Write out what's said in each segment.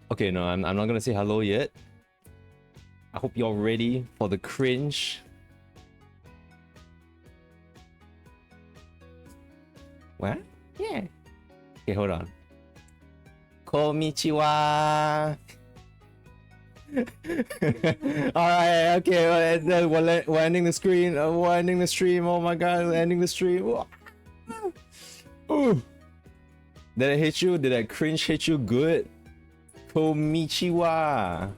Okay, no, I'm not gonna say hello yet. I hope you're ready for the cringe. What? Yeah. Okay, hold on. Konnichiwa. Alright, okay, we're ending the screen. We're ending the stream. Oh my god, we're ending the stream. Ooh. Did it hit you? Did that cringe hit you good? Konnichiwa.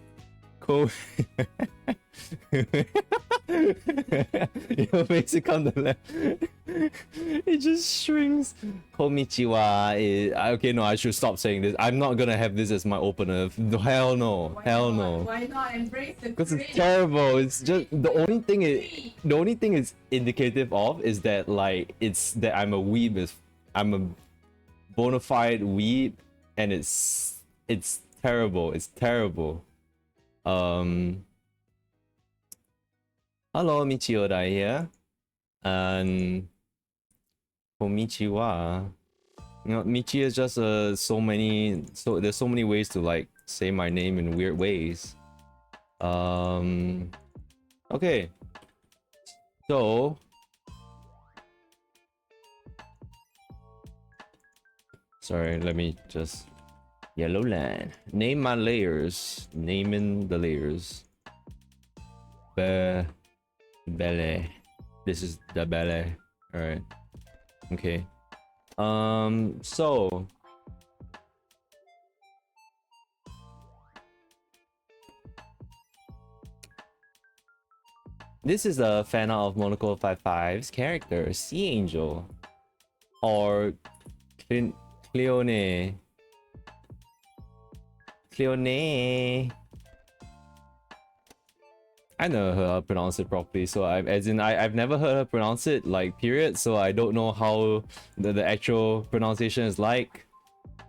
Your basic on the left. It just shrinks. Konnichiwa is okay. No, I should stop saying this. I'm not gonna have this as my opener. Hell no. Hell no. Why not embrace the because it's terrible. It's just the only thing it's indicative of is that like it's that I'm a weeb. I'm a bona fide weeb, and it's terrible. It's terrible. Hello, Michioda here, and konnichiwa. You know, Michi is just there's so many ways to like say my name in weird ways. Okay. So sorry, let me just yellow line. Name my layers. Naming the layers. Belly. This is the belly. Alright. Okay. So this is a fan art of Monaco 55's character, Sea Angel, or Cleone. I never heard her pronounce it properly, so I've never heard her pronounce it like period, so I don't know how the actual pronunciation is like.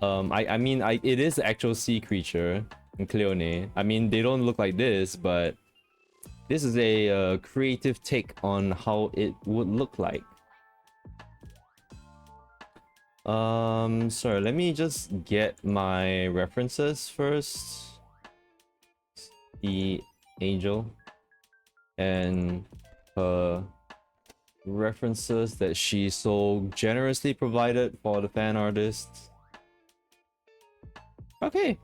I mean it is the actual sea creature in Cleone. I mean they don't look like this, but this is a creative take on how it would look like. Sorry, let me just get my references first. The angel and her references that she so generously provided for the fan artists. Okay,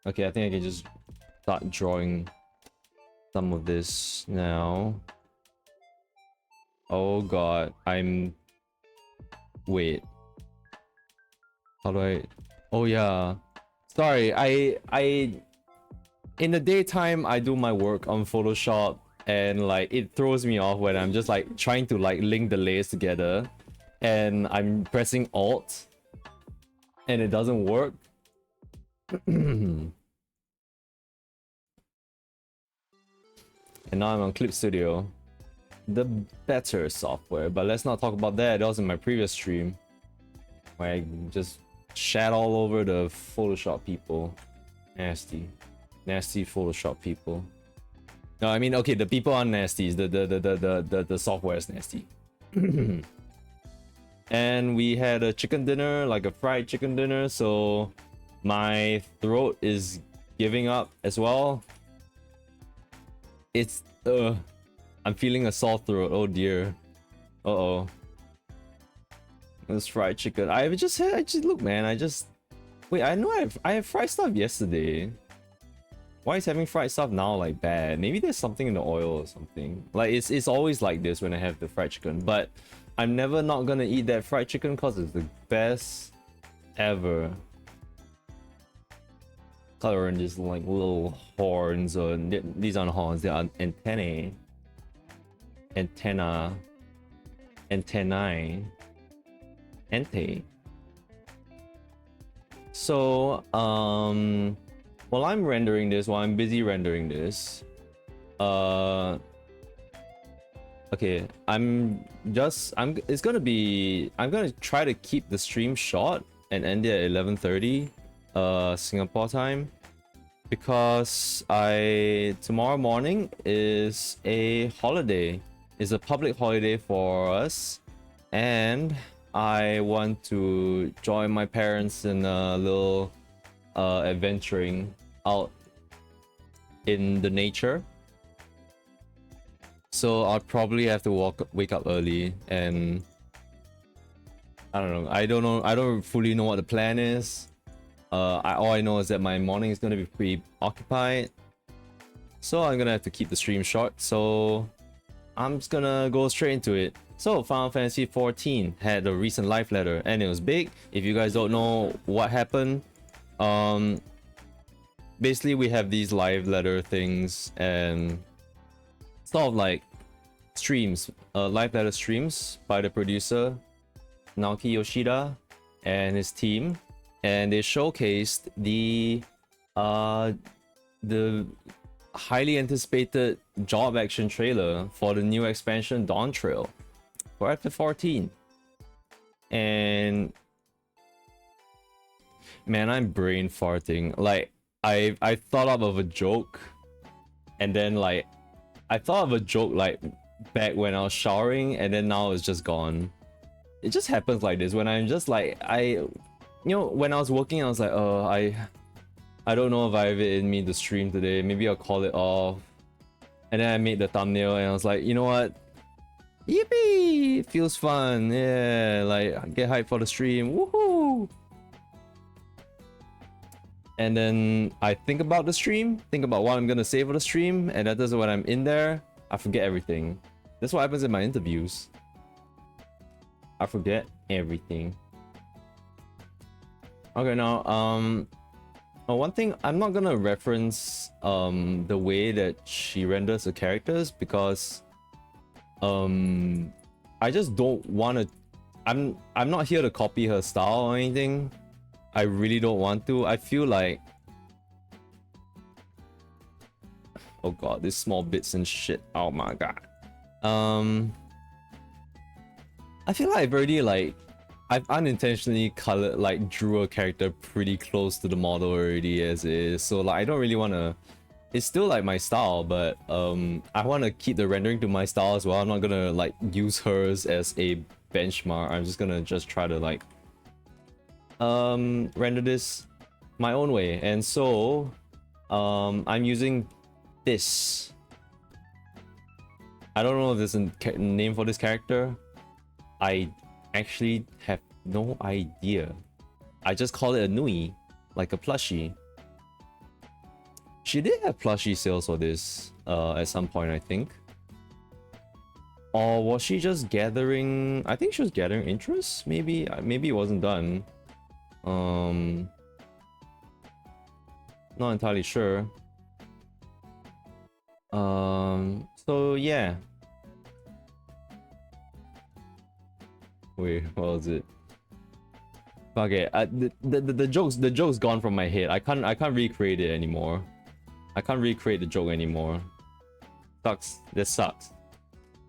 I think I can just start drawing some of this now. Oh god, wait, how do I... Oh yeah, sorry, I in the daytime I do my work on Photoshop, and like it throws me off when I'm just like trying to like link the layers together and I'm pressing Alt and it doesn't work. And now I'm on Clip Studio, the better software, but let's not talk about that. That was in my previous stream where I just shat all over the Photoshop people. Nasty. Nasty Photoshop people. No, I mean, okay, the people aren't nasty. The software is nasty. And we had a chicken dinner, like a fried chicken dinner, so my throat is giving up as well. It's I'm feeling a sore throat. Oh dear. Uh-oh. This fried chicken. I just look, man. Wait, I know I have fried stuff yesterday. Why is having fried stuff now like bad? Maybe there's something in the oil or something. Like it's always like this when I have the fried chicken, but I'm never not gonna eat that fried chicken because it's the best ever. Coloring just like little horns, or these aren't horns, they are antennae. Antennae. So while I'm rendering this, while I'm busy rendering this, okay, I'm gonna try to keep the stream short and end it at 11:30 Singapore time, because tomorrow morning is a holiday. It's a public holiday for us, and I want to join my parents in a little adventuring out in the nature. So I'll probably have to wake up early, and I don't know. I don't fully know what the plan is. All I know is that my morning is gonna be pretty occupied, so I'm gonna have to keep the stream short. So I'm just gonna go straight into it. So Final Fantasy XIV had a recent live letter, and it was big. If you guys don't know what happened, basically we have these live letter things and sort of like streams, live letter streams by the producer Naoki Yoshida and his team, and they showcased the highly anticipated job action trailer for the new expansion Dawn Trail for FF14. And man, I'm brain farting. Like I thought of a joke, and then like I thought of a joke like back when I was showering, and then now it's just gone. It just happens like this when I'm just like when I was working, I was like, oh, I don't know if I have it in me to stream today. Maybe I'll call it off. And then I made the thumbnail, and I was like, you know what? Yippee! It feels fun. Yeah, like get hyped for the stream. Woohoo! And then I think about the stream, think about what I'm gonna say for the stream, and that does when I'm in there, I forget everything. That's what happens in my interviews. I forget everything. Okay, now one thing, I'm not gonna reference the way that she renders the characters, because I just don't want to. I'm not here to copy her style or anything. I really don't want to. I feel like, oh god, these small bits and shit. Oh my god. I feel like I've unintentionally drew a character pretty close to the model already as is. So like I don't really want to. It's still like my style, but I want to keep the rendering to my style as well. I'm not gonna like use hers as a benchmark. I'm just gonna try to like render this my own way. And so I'm using this. I don't know if there's a name for this character. I actually have no idea. I just call it a Nui, like a plushie. She did have plushie sales for this at some point, I think. Or was she just gathering? I think she was gathering interest. Maybe it wasn't done. Not entirely sure. So yeah. Wait, what was it? Okay, the joke's gone from my head. I can't recreate it anymore. I can't recreate the joke anymore. Sucks. This sucks.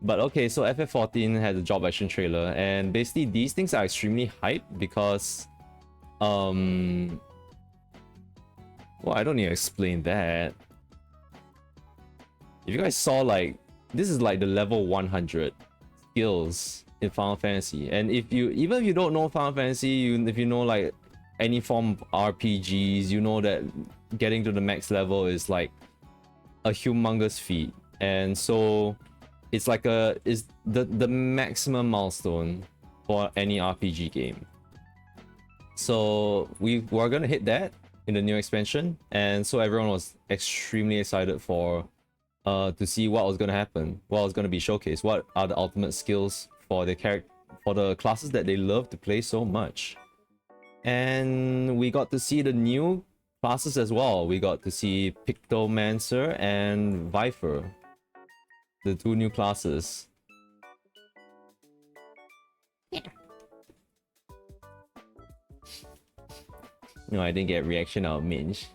But okay, so FF14 has a job action trailer, and basically these things are extremely hyped because Well, I don't need to explain that. If you guys saw, like, this is like the level 100 skills in Final Fantasy, and even if you don't know Final Fantasy, if you know like any form of RPGs, you know that getting to the max level is like a humongous feat, and so it's like is the maximum milestone for any RPG game. So we're gonna hit that in the new expansion, and so everyone was extremely excited for to see what was gonna happen, what was gonna be showcased, what are the ultimate skills for the classes that they love to play so much. And we got to see the new classes as well. We got to see Pictomancer and Viper, the two new classes. Yeah. No, I didn't get a reaction out of Minch.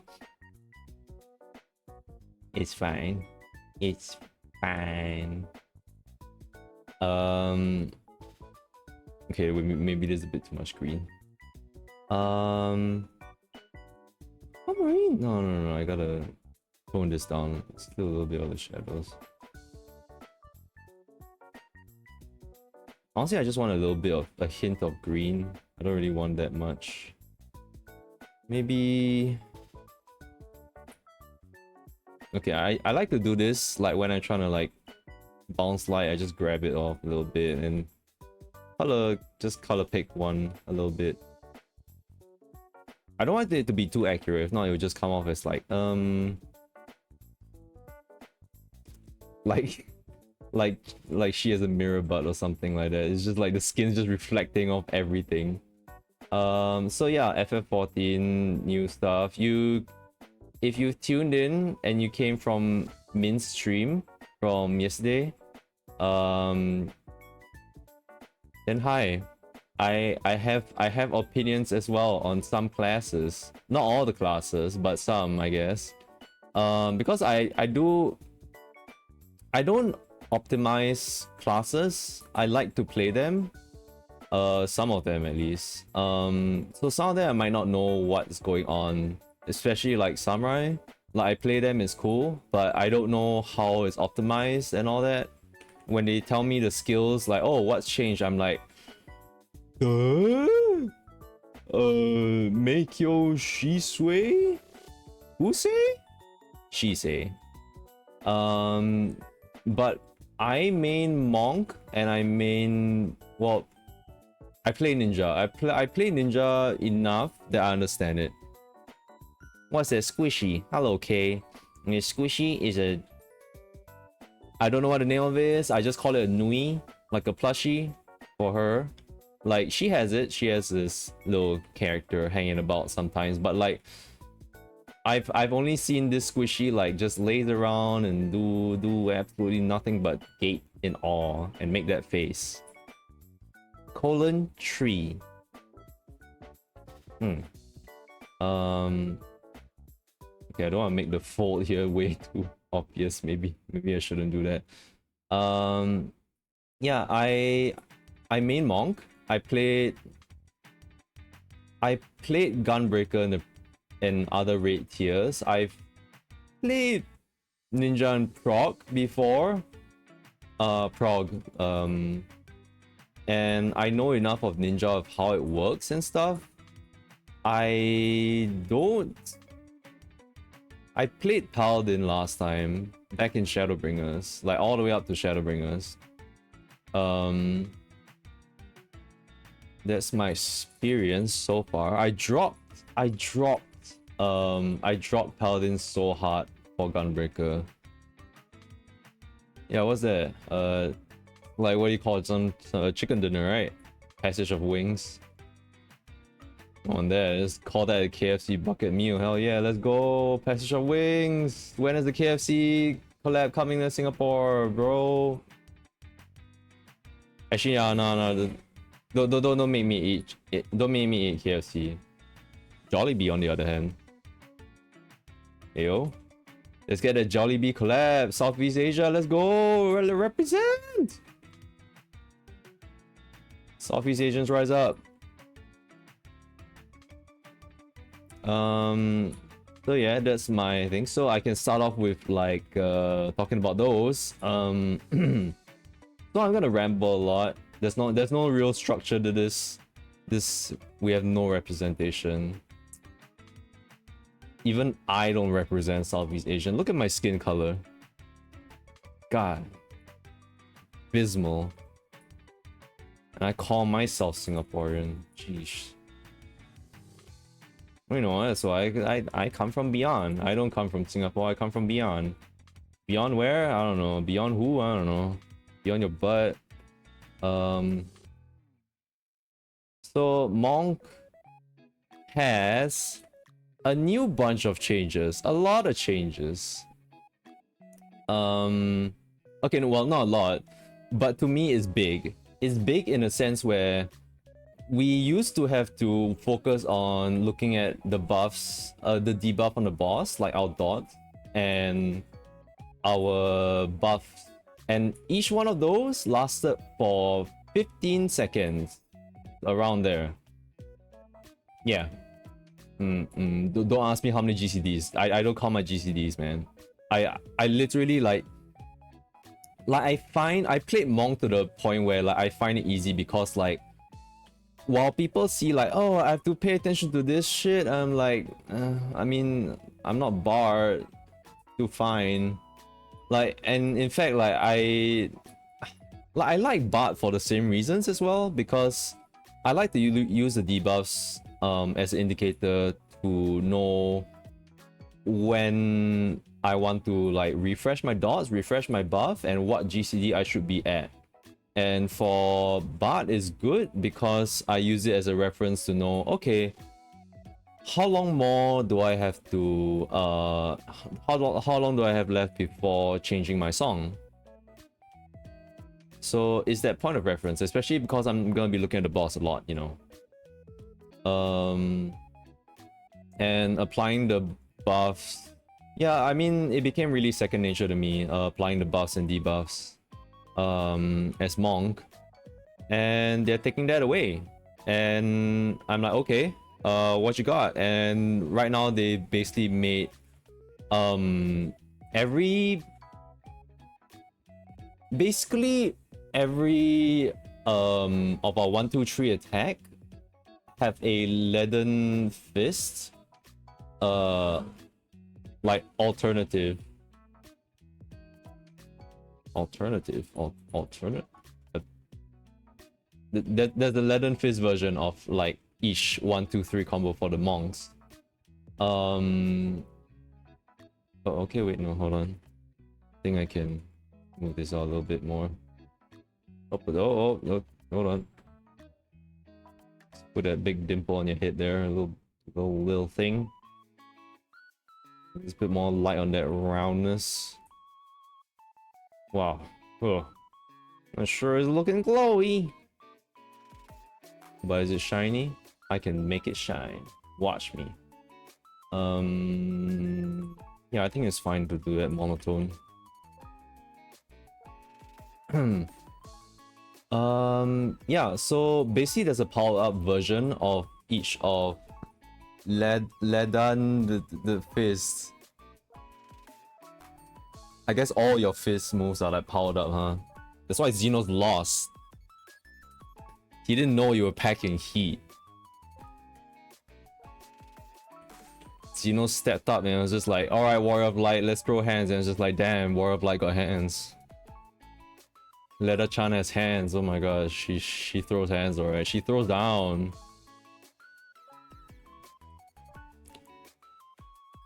It's fine. It's fine. Okay, maybe there's a bit too much green. Oh, marine? No, I gotta tone this down. Still a little bit of the shadows. Honestly, I just want a little bit of a hint of green. I don't really want that much. Maybe... Okay, I like to do this, like when I'm trying to like bounce light, I just grab it off a little bit and just color pick one a little bit. I don't want it to be too accurate, if not it will just come off as like like she has a mirror butt or something like that. It's just like the skin's just reflecting off everything. So yeah, FF14 new stuff. If you tuned in and you came from Min's stream from yesterday, then hi. I have opinions as well on some classes. Not all the classes, but some, I guess. Because I don't optimize classes. I like to play them. Some of them at least. So some of them I might not know what's going on. Especially like Samurai. Like I play them, it's cool, but I don't know how it's optimized and all that. When they tell me the skills, like, oh, what's changed? I'm like, Meikyo Shisui? Usei? Shisei. But I main Monk and I main, well, I play Ninja. I play Ninja enough that I understand it. What's that? Squishy. Hello, Kay. Squishy is a... I don't know what the name of it is. I just call it a Nui. Like a plushie for her. Like, she has it. She has this little character hanging about sometimes. But like, I've only seen this Squishy like just laze around and do absolutely nothing but gape in awe and make that face. Tree. Okay, I don't want to make the fold here way too obvious. Maybe I shouldn't do that. Yeah, I main Monk. I played Gunbreaker in other raid tiers. I've played Ninja and Prog before. And I know enough of Ninja of how it works and stuff. I played Paladin last time, back in Shadowbringers, like all the way up to Shadowbringers. That's my experience so far. I dropped Paladin so hard for Gunbreaker. Yeah, what's that? Like what do you call it? Some chicken dinner, right? Passage of Wings. On there, just call that a KFC bucket meal. Hell yeah, let's go. Passage of Wings. When is the KFC collab coming to Singapore, bro? Actually, yeah, no. Don't make me eat. Don't make me eat KFC. Jollibee, on the other hand. Ayo, let's get a Jollibee collab. Southeast Asia, let's go. Represent. Southeast Asians rise up. So yeah, that's my thing. So I can start off with like talking about those. So I'm gonna ramble a lot. There's no real structure to this. We have no representation. Even I don't represent Southeast Asian. Look at my skin color. God. Abysmal. And I call myself Singaporean. Jeez. You know, that's why I come from beyond. I don't come from Singapore, I come from beyond. Beyond where? I don't know. Beyond who? I don't know. Beyond your butt. So Monk has a new bunch of changes. A lot of changes. Okay, well, not a lot, but to me it's big. It's big in a sense where we used to have to focus on looking at the buffs, the debuff on the boss, like our dot and our buff, and each one of those lasted for 15 seconds, around there. Yeah. Don't ask me how many GCDs. I don't count my GCDs, man. I literally like I played Monk to the point where like I find it easy because like while people see like, oh, I have to pay attention to this shit, I'm like, I mean, I'm not barred to fine. Like, and in fact, like I like Bart for the same reasons as well, because I like to use the debuffs as an indicator to know when I want to like refresh my dots, refresh my buff, and what GCD I should be at. And for Bart is good because I use it as a reference to know, okay, how long more do I have to how long do I have left before changing my song? So it's that point of reference, especially because I'm gonna be looking at the boss a lot, you know. And applying the buffs, yeah, I mean, it became really second nature to me, applying the buffs and debuffs as Monk, and they're taking that away, and I'm like, okay, what you got? And right now they basically made every of our 1, 2, 3 attack have a leaden fist like alternate there's the leaden fist version of like each 1, 2, 3 combo for the monks. Oh, okay, wait, no, hold on. I think I can move this out a little bit more. Oh, hold on. Let's put that big dimple on your head there, a little thing. Just a bit more light on that roundness. Wow. Oh. It sure is looking glowy. But is it shiny? I can make it shine. Watch me. Yeah, I think it's fine to do that monotone. Yeah, so basically there's a power-up version of each of Ledan the fist. I guess all your fist moves are like powered up, huh? That's why Xenos lost. He didn't know you were packing heat. Xenos stepped up and it was just like, alright, Warrior of Light, let's throw hands. And it's just like, damn, Warrior of Light got hands. Leda-chan has hands. Oh my gosh, she throws hands, alright. She throws down.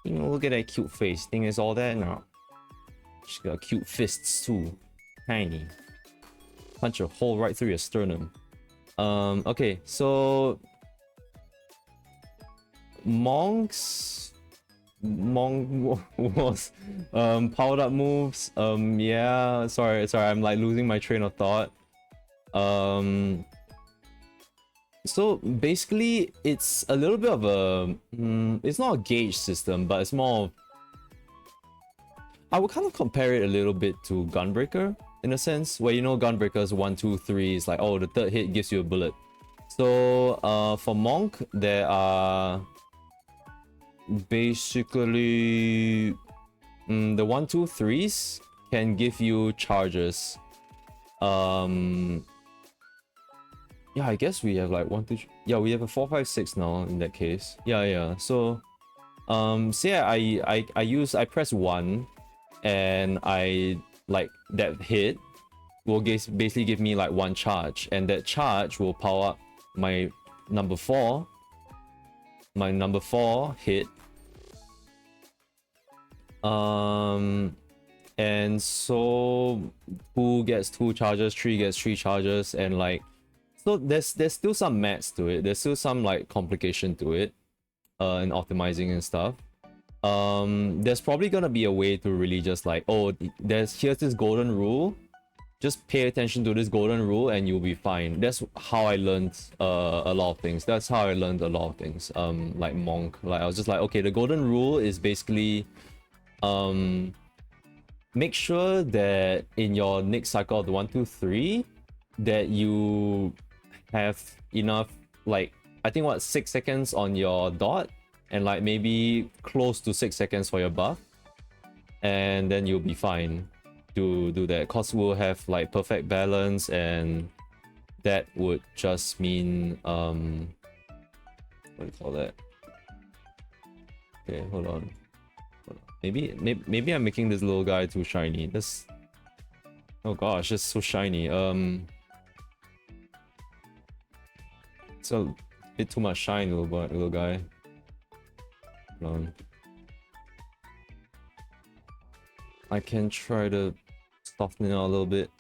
You know, look at that cute face. Think it's all that? No. She's got cute fists too. Tiny. Punch a hole right through your sternum. Okay, so Monk was powered up moves. Yeah, sorry, I'm like losing my train of thought. So basically it's a little bit of a it's not a gauge system, but it's more of, I would kind of compare it a little bit to Gunbreaker in a sense, where, you know, Gunbreaker's 1, 2, 3 is like, oh, the third hit gives you a bullet. So for Monk there are basically the 1, 2, 3s can give you charges. Yeah, I guess we have like 1, 2, yeah, we have a 4, 5, 6 now in that case. Yeah. So say I press 1 and I like that hit will basically give me like 1 charge, and that charge will power up my number 4 hit. And so 2 gets 2 charges, 3 gets 3 charges, and like, so there's still some maths to it, there's still some like complication to it, and optimizing and stuff. There's probably gonna be a way to really just like, oh, here's this golden rule, just pay attention to this golden rule and you'll be fine. That's how I learned a lot of things. Like Monk. Like I was just like, okay, the golden rule is basically make sure that in your next cycle of the 1, 2, 3 that you have enough, like I think 6 seconds on your dot, and like maybe close to 6 seconds for your buff, and then you'll be fine to do that, because we'll have like perfect balance, and that would just mean what do you call that? Okay, hold on. Maybe I'm making this little guy too shiny. This, oh gosh, it's so shiny. It's a bit too much shine, little guy. Hold on. I can try to soften it out a little bit.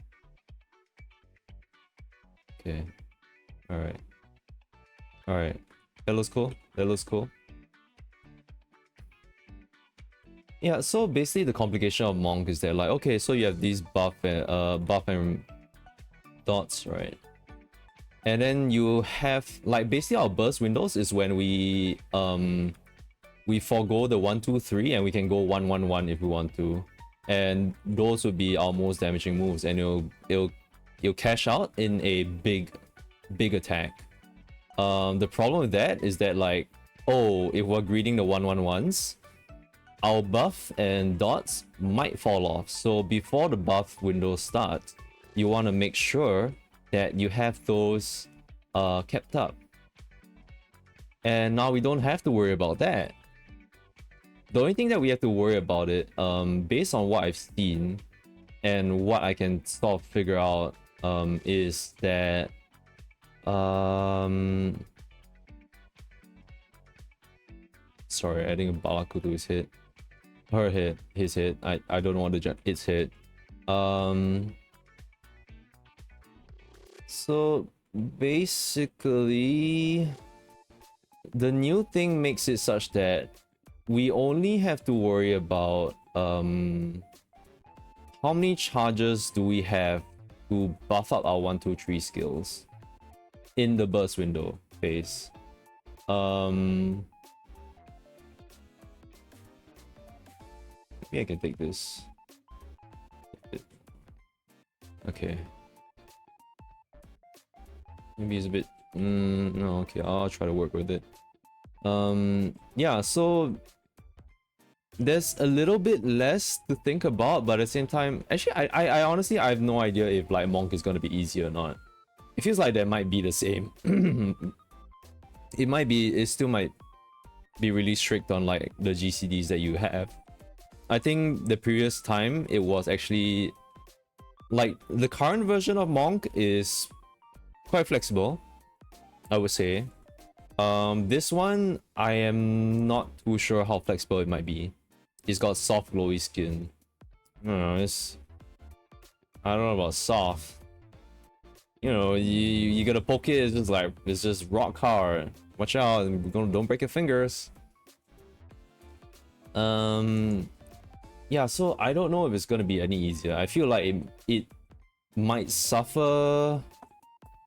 Okay. Alright. That looks cool. Yeah, so basically the complication of Monk is that like, okay, so you have these buff and dots, right? And then you have like basically our burst windows is when we forgo the 1, 2, 3 and we can go 1, 1, 1 if we want to. And those would be our most damaging moves, and it'll cash out in a big attack. The problem with that is that like, oh, if we're greeting the 1, 1, 1s, our buff and dots might fall off. So before the buff window starts, you want to make sure that you have those kept up. And now we don't have to worry about that. The only thing that we have to worry about it, based on what I've seen and what I can sort of figure out, is that sorry, adding a Balaku to his hit. His hit. I don't know what its hit. So basically, the new thing makes it such that we only have to worry about how many charges do we have to buff up our 1, 2, 3 skills in the burst window phase. Maybe I can take this. Okay. Maybe it's a bit no, okay, I'll try to work with it. Yeah, so there's a little bit less to think about, but at the same time, actually I honestly I have no idea if like Monk is gonna be easy or not. It feels like that might be the same. It still might be really strict on like the GCDs that you have. I think the previous time it was actually like the current version of Monk is quite flexible, I would say. This one I am not too sure how flexible it might be. It's got soft glowy skin. I don't know, I don't know about soft. You know, you gotta poke it, it's just rock hard. Watch out, don't break your fingers. Yeah, so I don't know if it's gonna be any easier. I feel like it might suffer.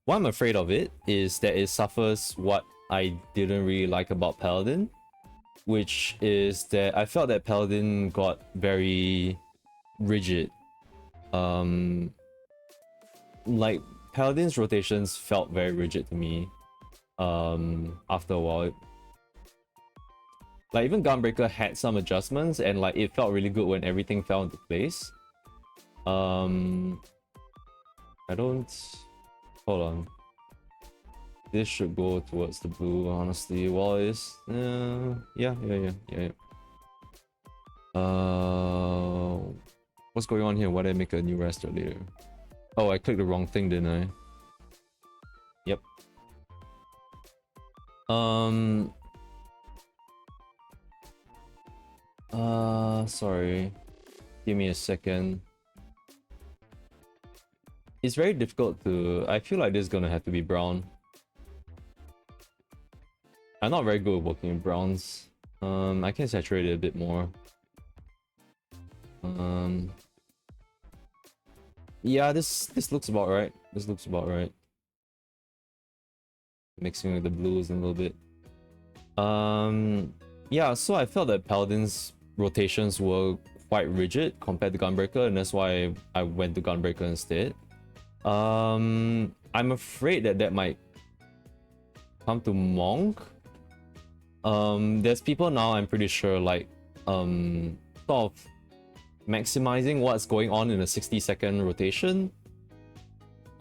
What I'm afraid of it is that it suffers what I didn't really like about Paladin, which is that I felt that Paladin got very rigid. Like Paladin's rotations felt very rigid to me after a while. Like even Gunbreaker had some adjustments and like it felt really good when everything fell into place. I don't... Hold on. This should go towards the blue, honestly. Well, it's... yeah. What's going on here? Why did I make a new raster later? Oh, I clicked the wrong thing, didn't I? Yep. Sorry. Give me a second. It's very difficult to... I feel like this is gonna have to be brown. I'm not very good at working with browns. I can saturate it a bit more. Yeah, this looks about right. This looks about right. Mixing with the blues a little bit. Yeah, so I felt that Paladin's rotations were quite rigid compared to Gunbreaker, and that's why I went to Gunbreaker instead. I'm afraid that might come to Monk. There's people now, I'm pretty sure, like sort of maximizing what's going on in a 60-second rotation,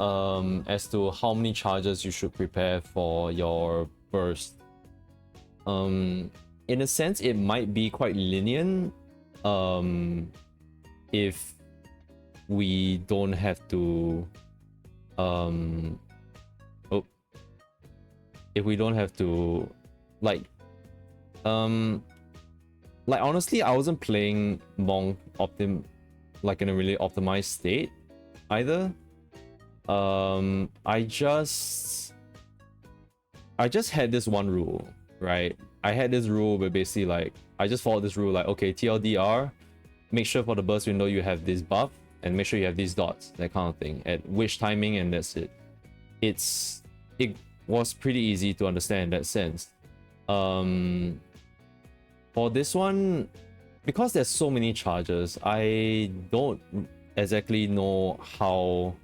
as to how many charges you should prepare for your burst. In a sense, it might be quite lenient if we don't have to if we don't have to like honestly, I wasn't playing Monk like in a really optimized state either. I just had this one rule, right? I had this rule where basically like I just followed this rule like, okay, TLDR, make sure for the burst window you have this buff and make sure you have these dots, that kind of thing, at which timing, and that's it. It was pretty easy to understand in that sense. For this one, because there's so many charges, I don't exactly know how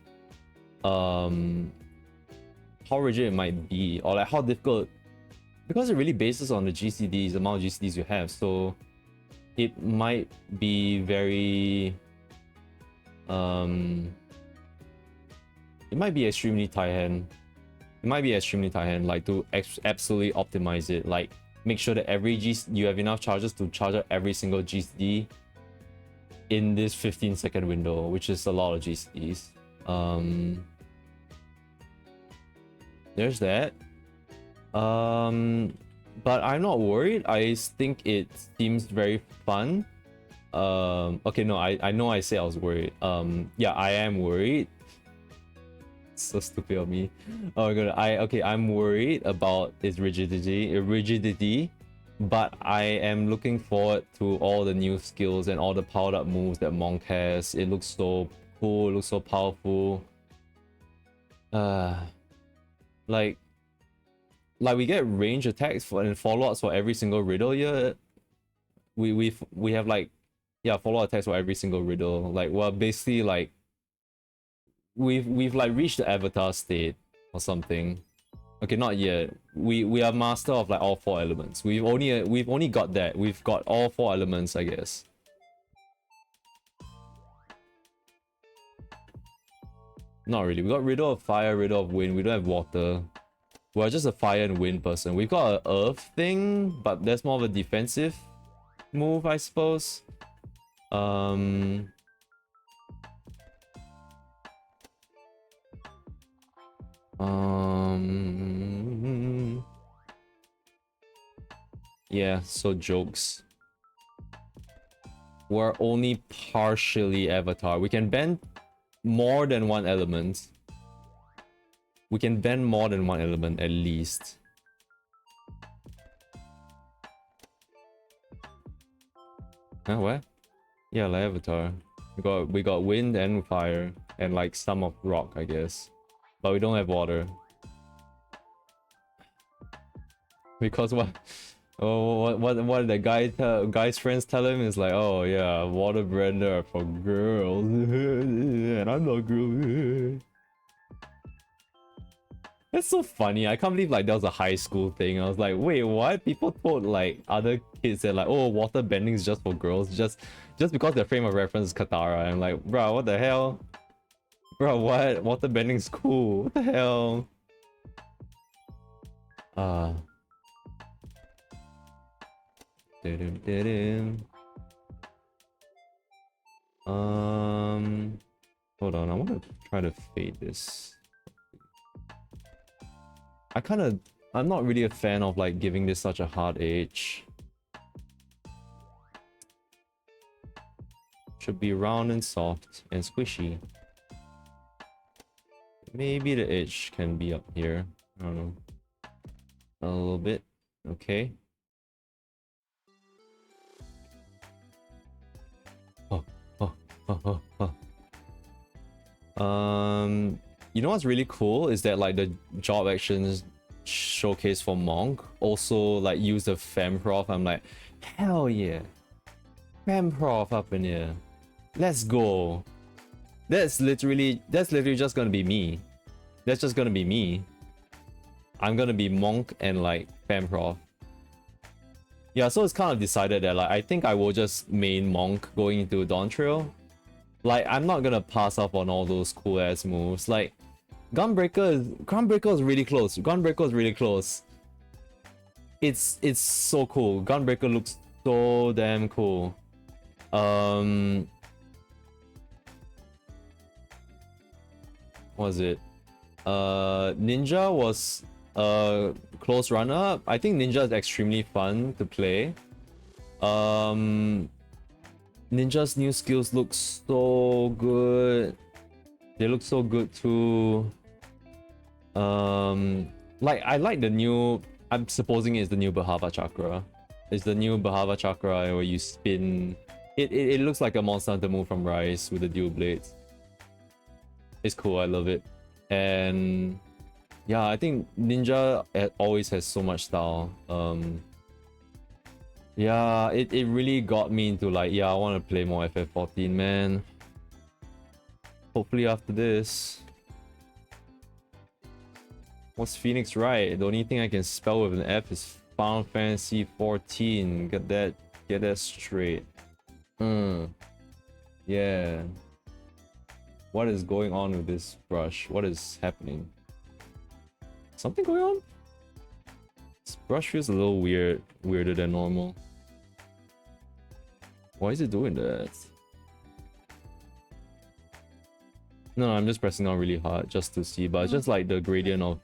rigid it might be, or like how difficult, because it really bases on the GCDs, the amount of GCDs you have, so it might be very it might be extremely tight hand. It might be extremely tight hand, like to absolutely optimize it, like make sure that you have enough charges to charge up every single GCD in this 15-second window, which is a lot of GCDs. There's that. But I'm not worried. I think it seems very fun. Okay, no, I know I said I was worried. Yeah, I am worried. So stupid of me. Oh my god, I'm worried about its rigidity, but I am looking forward to all the new skills and all the powered up moves that Monk has. It looks so cool, it looks so powerful. Like we get range attacks and follow-ups for every single riddle here. We have like, yeah, follow-up attacks for every single riddle. Like, well, basically like we've like reached the avatar state or something. Okay, not yet. We are master of like all 4 elements. We've only got that. We've got all 4 elements, I guess. Not really. We got riddle of fire, riddle of wind. We don't have water. We're just a fire and wind person. We've got an earth thing, but that's more of a defensive move, I suppose. Yeah, so jokes. We're only partially avatar. We can bend more than one element. We can bend more than one element at least. Huh, what? Yeah, like avatar. We got wind and fire and like some of rock, I guess. But we don't have water. Because what? Oh, what did the guy's friends tell him is like, oh yeah, water blender are for girls, and I'm not a girl. That's so funny. I can't believe like that was a high school thing. I was like, wait, what? People told like other kids that like, oh, water bending is just for girls, just because their frame of reference is Katara. I'm like, bro, what the hell? Bro, what? Water bending is cool. What the hell? Hold on, I want to try to fade this. I'm not really a fan of like giving this such a hard edge. Should be round and soft and squishy. Maybe the edge can be up here. I don't know. A little bit. Okay. You know what's really cool is that like the job actions showcase for Monk also like use the Femprof. I'm like, hell yeah, Femprof up in here. Let's go. That's literally just gonna be me. That's just gonna be me. I'm gonna be Monk and like Femprof. Yeah, so it's kind of decided that like I think I will just main Monk going into Dawn Trail. Like I'm not gonna pass up on all those cool ass moves. Like Gunbreaker is really close. Gunbreaker is really close. It's so cool. Gunbreaker looks so damn cool. What was it? Ninja was close runner-up. I think Ninja is extremely fun to play. Ninja's new skills look so good. They look so good too. Like I like the new. I'm supposing it's the new Bahava Chakra. It's the new Bahava Chakra where you spin. It looks like a Monster Hunter move from Rise with the dual blades. It's cool. I love it. And yeah, I think Ninja always has so much style. Yeah, it really got me into like, yeah, I want to play more FF14, man. Hopefully after this. What's Phoenix right? The only thing I can spell with an F is Final Fantasy 14. Get that straight. Yeah. What is going on with this brush? What is happening? Something going on? This brush feels a little weirder than normal. Why is it doing that? No, I'm just pressing on really hard just to see, but it's just like the gradient of...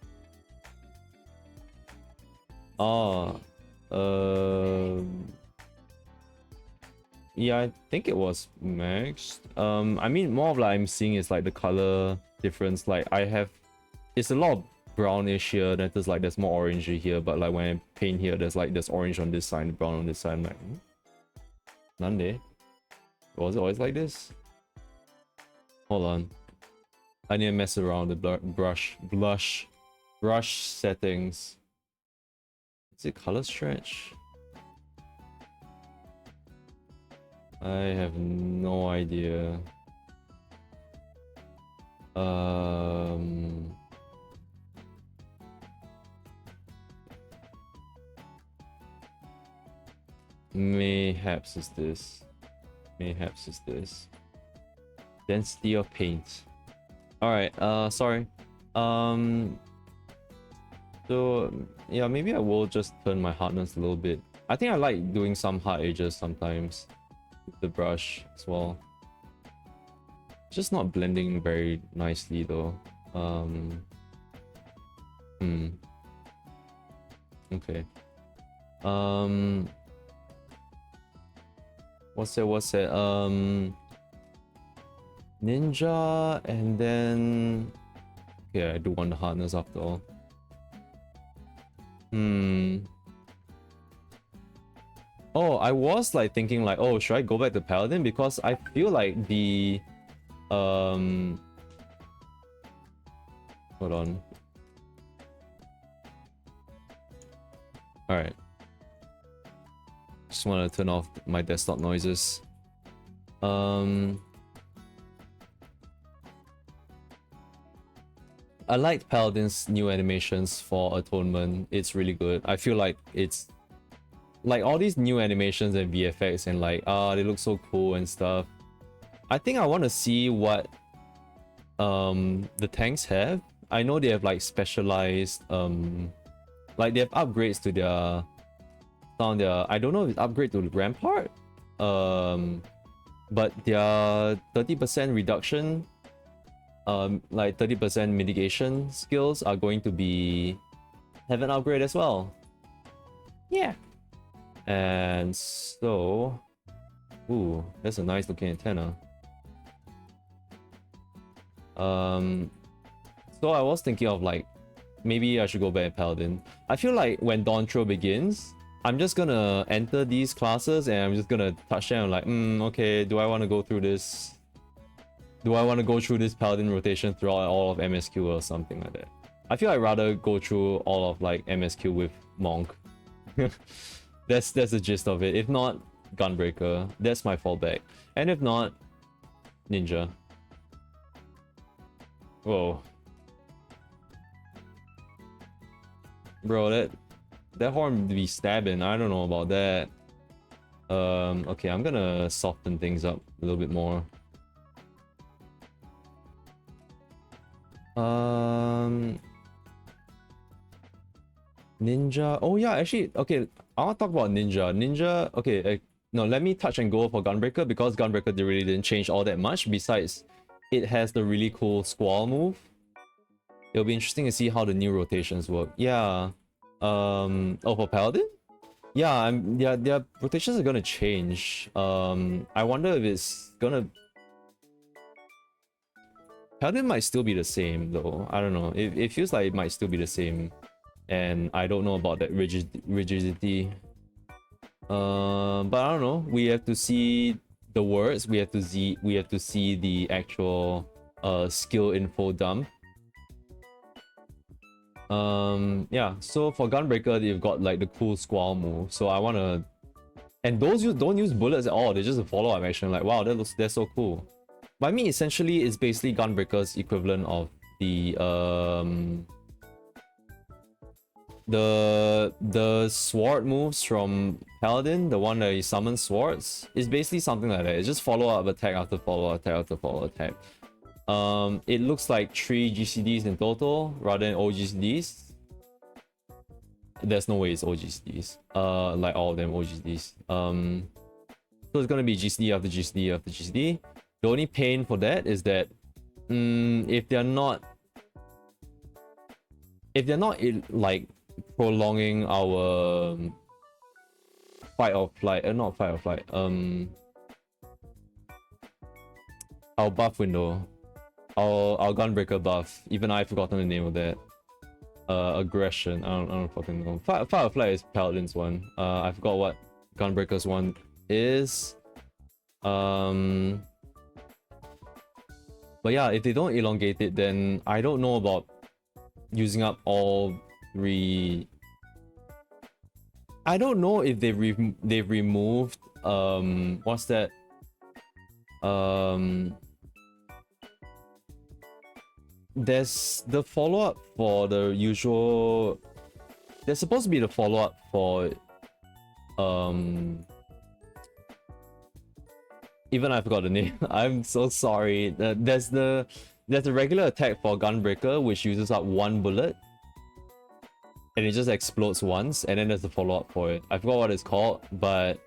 Yeah, I think it was maxed. I mean, more of like I'm seeing is like the color difference. Like I have... It's a lot of brownish here, then there's more orangey here, but like when I paint here, there's orange on this side, brown on this side. I'm like, Nande? Was it always like this? Hold on. I need to mess around with the brush settings. Is it color stretch? I have no idea. Mayhaps is this. Mayhaps is this. Density of paint. Alright, sorry. So yeah, maybe I will just turn my hardness a little bit. I think I like doing some hard edges sometimes with the brush as well. Just not blending very nicely though. Okay. What's it? Ninja, and then... Okay, I do want the hardness after all. Oh, I was like thinking like, oh, should I go back to Paladin? Because I feel like the... Hold on. Alright. Just want to turn off my desktop noises. I liked Paladin's new animations for Atonement. It's really good. I feel like it's like all these new animations and VFX and like they look so cool and stuff. I think I want to see what the tanks have. I know they have like specialized like they have upgrades to their I don't know if it's upgrade to Rampart, but their 30% reduction, like 30% mitigation skills are going to have an upgrade as well. Yeah. And so, ooh, that's a nice looking antenna. So I was thinking of like, maybe I should go back to Paladin. I feel like when Dawn Throw begins, I'm just gonna enter these classes and I'm just gonna touch them like, okay, do I want to go through this? Do I want to go through this Paladin rotation throughout all of MSQ or something like that? I feel I'd rather go through all of like MSQ with Monk. That's the gist of it. If not, Gunbreaker. That's my fallback. And if not, Ninja. Whoa. Bro, that horn be stabbing. I don't know about that. Okay, I'm gonna soften things up a little bit more. Ninja. Oh yeah, actually, okay. I want to talk about Ninja. Ninja. Okay, no. Let me touch and go for Gunbreaker because Gunbreaker really didn't change all that much. Besides, it has the really cool Squall move. It'll be interesting to see how the new rotations work. Yeah. Oh, for Paladin? Yeah, their rotations are gonna change. I wonder if it's gonna. Paladin might still be the same though. I don't know. It feels like it might still be the same, and I don't know about that rigidity. But I don't know. We have to see the words. We have to see the actual skill info dump. Yeah, so for Gunbreaker, you've got like the cool Squall move. So I wanna, and those don't use bullets at all. They're just a follow-up action. Like, wow, that's so cool. But I mean, essentially, it's basically Gunbreaker's equivalent of the sword moves from Paladin, the one that he summons swords. Is basically something like that. It's just follow-up attack after follow-up attack after follow-up attack. It looks like 3 GCDs in total rather than OGCDs. There's no way it's OGCDs. Like all of them OGCDs. So it's gonna be GCD after GCD after GCD. The only pain for that is that if they're not like prolonging our fight or flight, not fight or flight, our buff window. Our Gunbreaker buff. Even I've forgotten the name of that. Aggression. I don't fucking know. Firefly is Paladin's one. I forgot what Gunbreaker's one is. But yeah, if they don't elongate it, then I don't know about using up all 3. I don't know if they've removed what's that? There's the follow-up for the usual. There's supposed to be the follow-up for even I forgot the name. I'm so sorry. There's the regular attack for Gunbreaker which uses up 1 bullet and it just explodes once, and then there's the follow-up for it. I forgot what it's called, but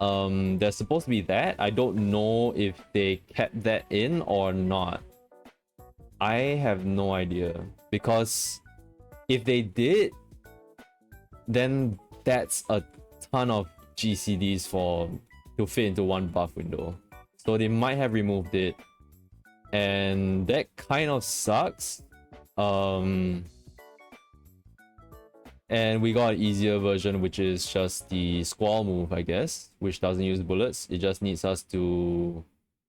there's supposed to be that. I don't know if they kept that in or not. I have no idea, because if they did, then that's a ton of GCDs to fit into 1 buff window. So they might have removed it, and that kind of sucks. And we got an easier version, which is just the Squall move, I guess, which doesn't use bullets. It just needs us to...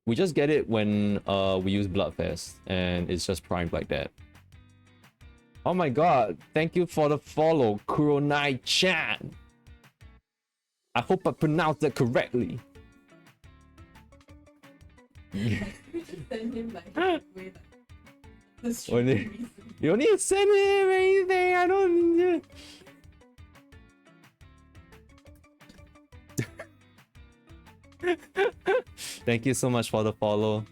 We just get it when we use Bloodfest, and it's just primed like that. Oh my god, thank you for the follow, Chroneco. I hope I pronounced that correctly. We just send him like way like the Only- stream recently. You don't need to send him anything. I don't. Thank you so much for the follow.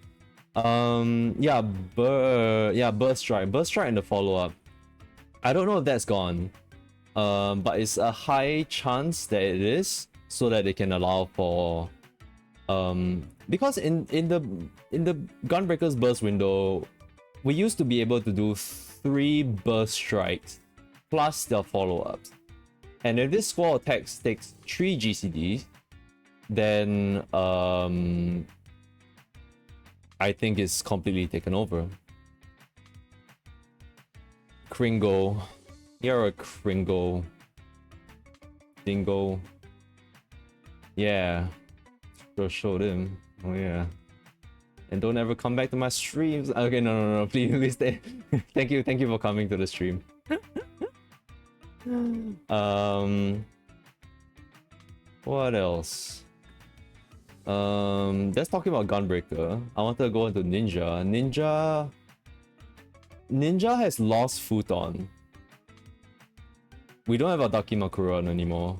Yeah, Burst Strike and the follow-up. I don't know if that's gone. But it's a high chance that it is, so that they can allow for because in the Gunbreaker's burst window, we used to be able to do 3 burst strikes plus their follow-ups. And if this squall attack takes 3 GCDs, then I think it's completely taken over. Kringle. You're a Kringle. Dingo. Yeah. Sure showed him. Oh yeah. And don't ever come back to my streams. Okay, no. Please stay. Thank you for coming to the stream. What else? Let's talk about Gunbreaker. I want to go into Ninja. Ninja has lost Futon. We don't have a Dakimakuran anymore.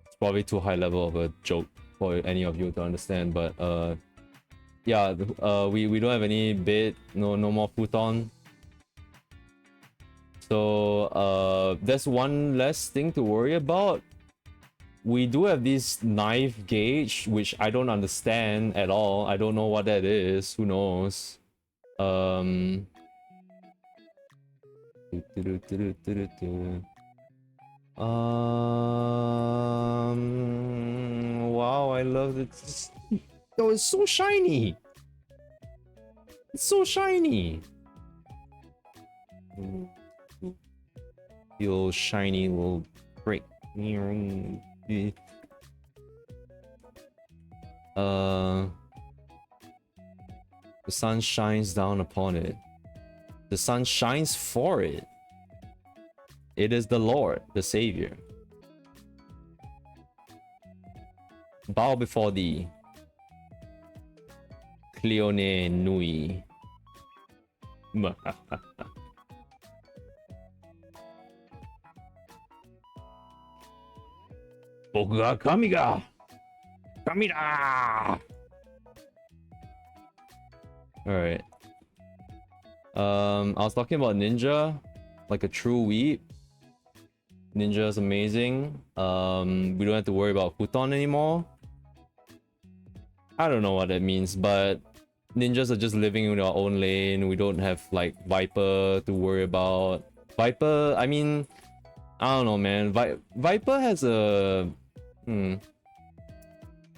It's probably too high level of a joke for any of you to understand, but yeah, we don't have any bait, no more Futon. So there's one less thing to worry about. We do have this knife gauge, which I don't understand at all. I don't know what that is. Who knows? Wow, I love it. Oh, it's so shiny. It's so shiny. Feel shiny will break. The sun shines down upon it. The sun shines for it. It is the Lord, the Savior. Bow before thee. Cleone Nui. Bokuga Kamiga! Kamida! Alright. I was talking about Ninja, like a true weep. Ninja is amazing. We don't have to worry about Futon anymore. I don't know what that means, but ninjas are just living in our own lane. We don't have like Viper to worry about. Viper, I mean, I don't know, man. Viper has a... They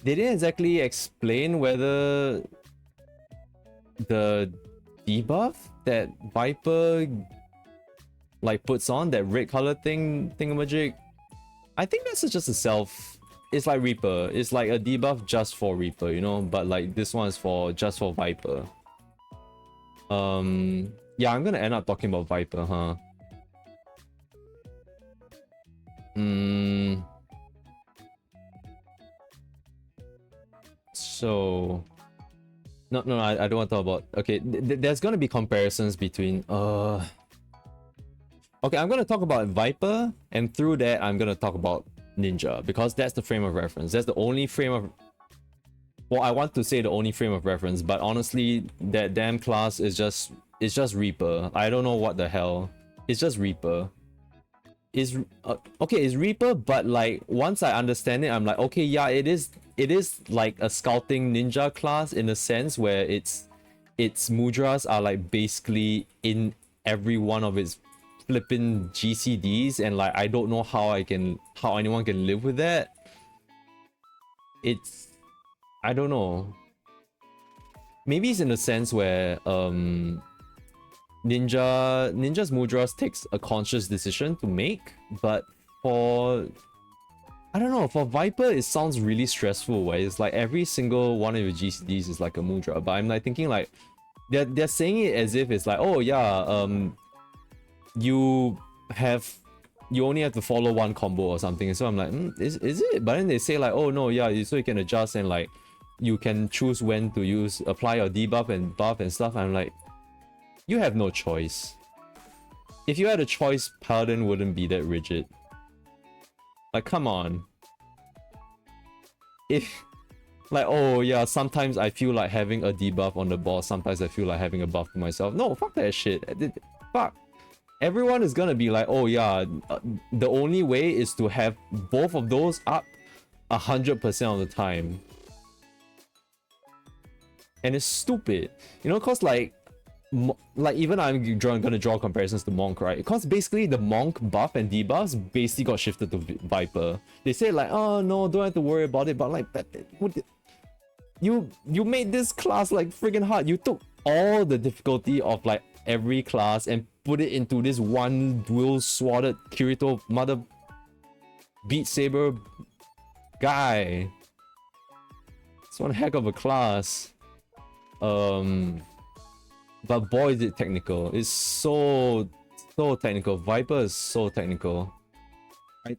didn't exactly explain whether the debuff that Viper like puts on, that red color thingamajig, I think that's just a self. It's like Reaper. It's like a debuff just for Reaper, you know, but like this one is just for Viper. Yeah, I'm gonna end up talking about Viper, huh? So no, I don't want to talk about. Okay, there's gonna be comparisons between okay, I'm gonna talk about Viper, and through that I'm gonna talk about Ninja, because that's the frame of reference. That's the only frame of... Well, I want to say the only frame of reference, but honestly, that damn class is just... It's just Reaper. I don't know what the hell. It's just Reaper. Okay, it's Reaper, but like once I understand it, I'm like, okay, yeah, it is like a scouting ninja class in a sense where its mudras are like basically in every one of its flipping GCDs, and like I don't know how anyone can live with that. It's... I don't know. Maybe it's in a sense where Ninja's mudras takes a conscious decision to make, but for... I don't know, for Viper it sounds really stressful, where it's like every single one of your GCDs is like a mudra, but I'm like thinking like they're saying it as if it's like, oh yeah, you only have to follow one combo or something. So I'm like, is it? But then they say like, oh no, yeah, so you can adjust and like you can choose when to apply your debuff and buff and stuff. I'm like, You have no choice. If you had a choice, Paladin wouldn't be that rigid. Like, come on. If, like, oh yeah, sometimes I feel like having a debuff on the boss, sometimes I feel like having a buff to myself. No, fuck that shit. Fuck. Everyone is gonna be like, oh yeah, the only way is to have both of those up 100% of the time. And it's stupid. You know, cause like even I'm gonna draw comparisons to Monk, right? Because basically the Monk buff and debuffs basically got shifted to Viper. They say like, oh no, don't have to worry about it, but like, you made this class like friggin' hard. You took all the difficulty of like every class and put it into this one dual-sworded Kirito mother Beat Saber guy. It's one heck of a class. But boy is it technical. It's so technical. Viper is so technical.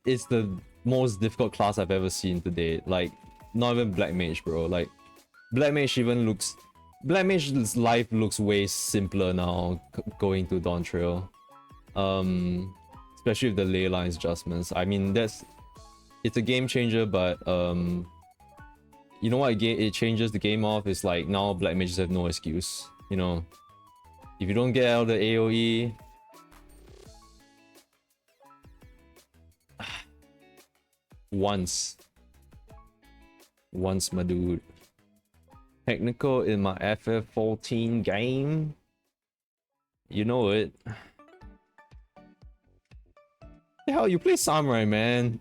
It's the most difficult class I've ever seen to date. Like, not even Black Mage, bro. Like, Black Mage Black Mage's life looks way simpler now going to Dawn Trail. Especially with the ley lines adjustments. I mean, it's a game changer, but you know what it changes the game off is like now Black Mages have no excuse. You know, if you don't get out of the AoE, once, my dude. Technical in my FF14 game. You know it. The hell, you play Samurai, man.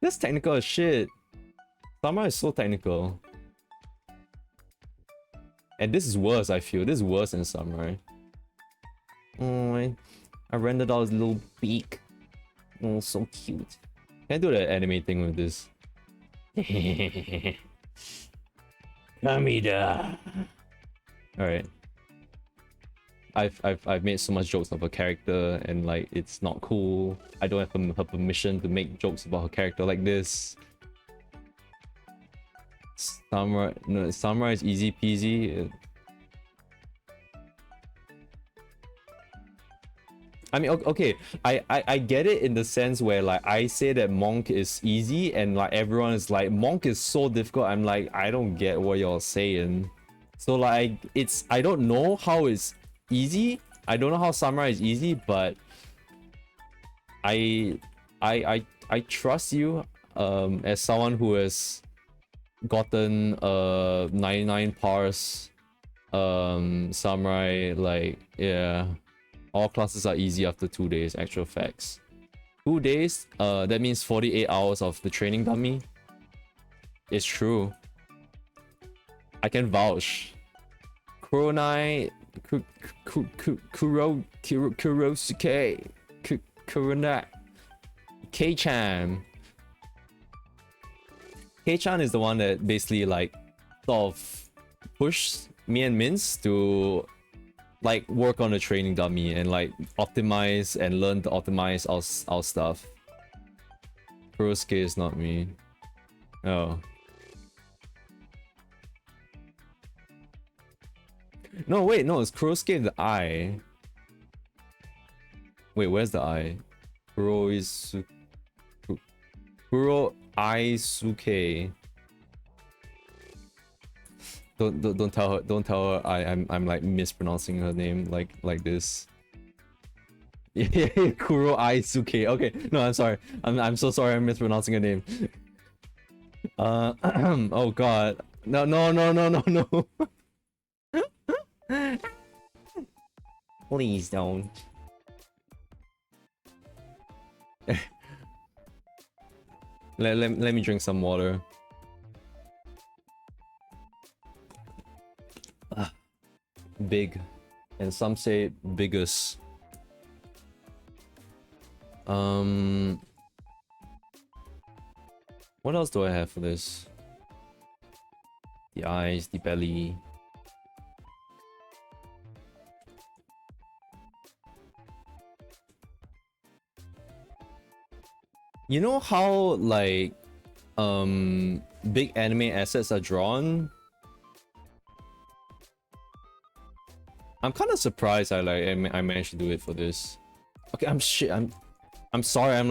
That's technical as shit. Samurai is so technical. And this is worse, I feel. This is worse than Samurai. Oh, I rendered out his little beak. Oh, so cute. Can I do the anime thing with this? Kamida. Alright. I've made so much jokes of her character and like it's not cool. I don't have her permission to make jokes about her character like this. Samurai is easy peasy. I mean, okay, I get it in the sense where like I say that Monk is easy and like everyone is like Monk is so difficult. I'm like, I don't get what you're saying. So like I don't know how it's easy. I don't know how Samurai is easy, but I trust you as someone who has gotten 99 pars Samurai. Like, yeah, all classes are easy after 2 days. Actual facts. 2 days, that means 48 hours of the training dummy. It's true. I can vouch. Kurosuke, Kurona, K-chan. K-chan is the one that basically like sort of pushed me and Mince to like work on the training dummy and like optimize and learn to optimize our stuff. Kurosuke is not me. Oh. No, wait, no, it's Kurosuke the I. Wait, where's the I? Kuro Aisuke. Don't tell her I'm like mispronouncing her name like this. Yeah, Kuro Aisuke. Okay, no, I'm sorry. I'm so sorry I'm mispronouncing her name. Oh god. No. Please don't. let me drink some water. Big, and some say biggest. What else do I have for this? The eyes, the belly. You know how like big anime assets are drawn? I'm kind of surprised I managed to do it for this. Okay, I'm sorry. I'm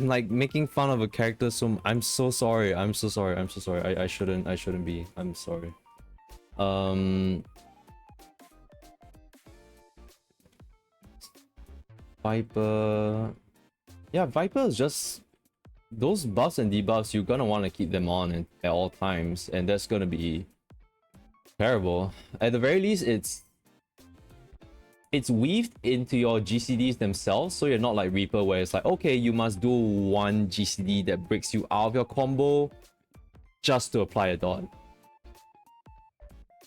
like making fun of a character, so I'm so sorry. I'm so sorry. I shouldn't be. I'm sorry. Viper. Yeah, Viper is just those buffs and debuffs. You're gonna want to keep them on at all times, and that's gonna be terrible. At the very least, it's weaved into your GCDs themselves, so you're not like Reaper where it's like, okay, you must do one GCD that breaks you out of your combo just to apply a dot.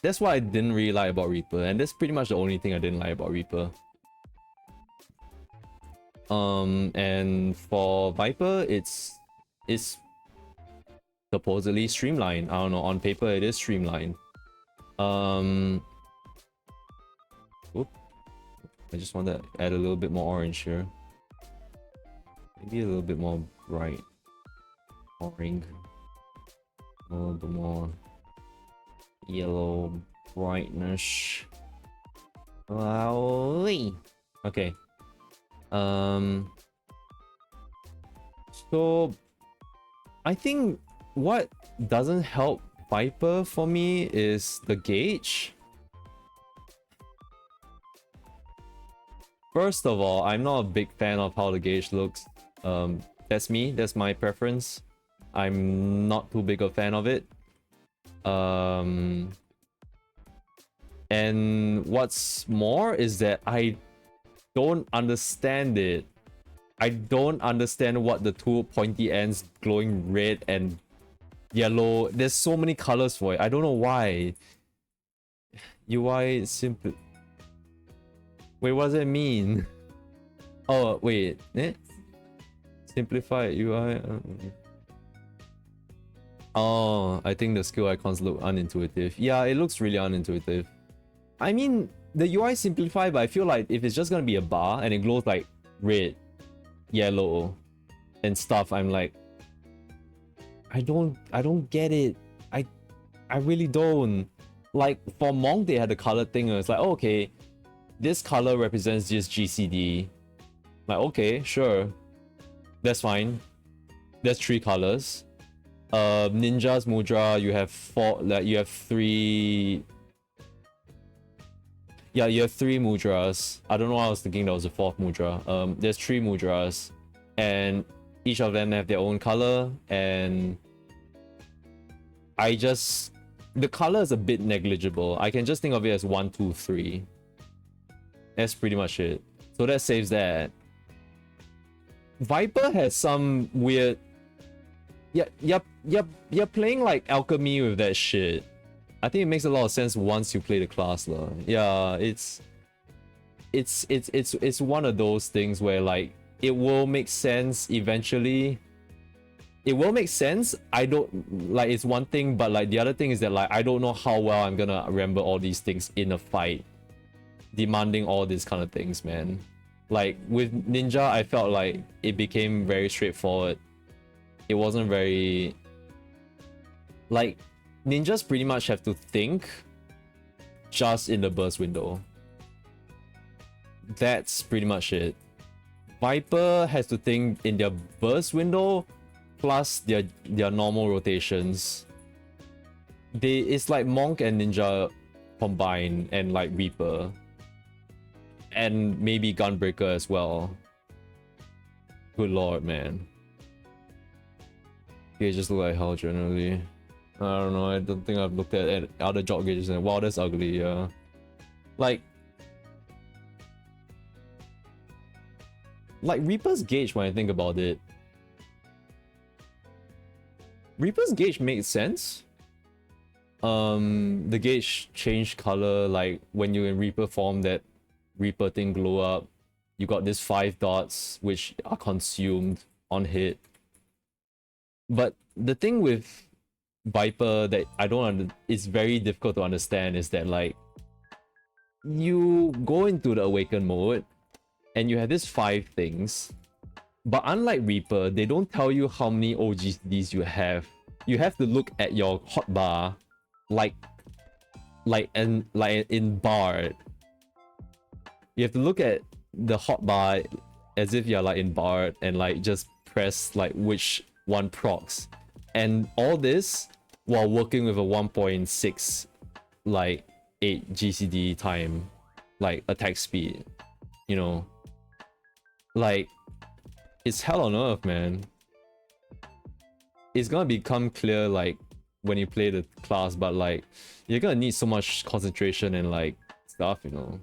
That's what I didn't really like about Reaper, and that's pretty much the only thing I didn't like about Reaper. And for Viper, it's supposedly streamlined. I don't know, on paper it is streamlined. Oop. I just want to add a little bit more orange here. Maybe a little bit more bright. Orange. A little bit more yellow brightness. Wowie. Okay. So I think what doesn't help Viper for me is the gauge. First of all, I'm not a big fan of how the gauge looks. That's me, that's my preference. I'm not too big a fan of it. And what's more is that I don't understand it. I don't understand what the two pointy ends glowing red and yellow. There's so many colors for it. I don't know why. UI simple. Wait, what does it mean? Oh, wait. Simplify UI. Oh, I think the skill icons look unintuitive. Yeah, it looks really unintuitive. I mean, the UI simplified, but I feel like if it's just gonna be a bar and it glows like red, yellow, and stuff, I'm like, I don't get it. I really don't. Like for Monk, they had the color thing. And it's like, oh, okay, this color represents this GCD. Like, okay, sure, that's fine. There's 3 colors. Ninja's Mudra, you have 4. Like you have 3. Yeah, you have 3 mudras. I don't know why I was thinking that was a 4th mudra. There's 3 mudras, and each of them have their own color, and the color is a bit negligible. I can just think of it as 1, 2, 3. That's pretty much it. So that saves that. Viper has some weird... Yeah, you're playing like alchemy with that shit. I think it makes a lot of sense once you play the class, lah. Yeah, it's one of those things where like it will make sense eventually. It will make sense. I don't like, it's one thing, but like the other thing is that like I don't know how well I'm gonna remember all these things in a fight, demanding all these kind of things, man. Like with Ninja, I felt like it became very straightforward. It wasn't very like, ninjas pretty much have to think just in the burst window. That's pretty much it. Viper has to think in their burst window plus their normal rotations. It's like Monk and Ninja combined, and like Reaper. And maybe Gunbreaker as well. Good lord, man. They just look like hell generally. I don't know, I don't think I've looked at other job gauges and wow, that's ugly, yeah. Like Reaper's gauge, when I think about it, Reaper's gauge makes sense. The gauge changed color, like when you're in Reaper form, that Reaper thing glow up. You got these 5 dots which are consumed on hit. But the thing with Viper that it's very difficult to understand is that like you go into the awaken mode and you have these 5 things, but unlike Reaper, they don't tell you how many OGDs you have. You have to look at your hotbar like in Bard, You have to look at the hotbar as if you're like in Bard and like just press like which one procs. And all this while working with a 1.6 like 8 GCD time, like attack speed, you know. Like, it's hell on earth, man. It's gonna become clear like when you play the class, but like you're gonna need so much concentration and like stuff, you know.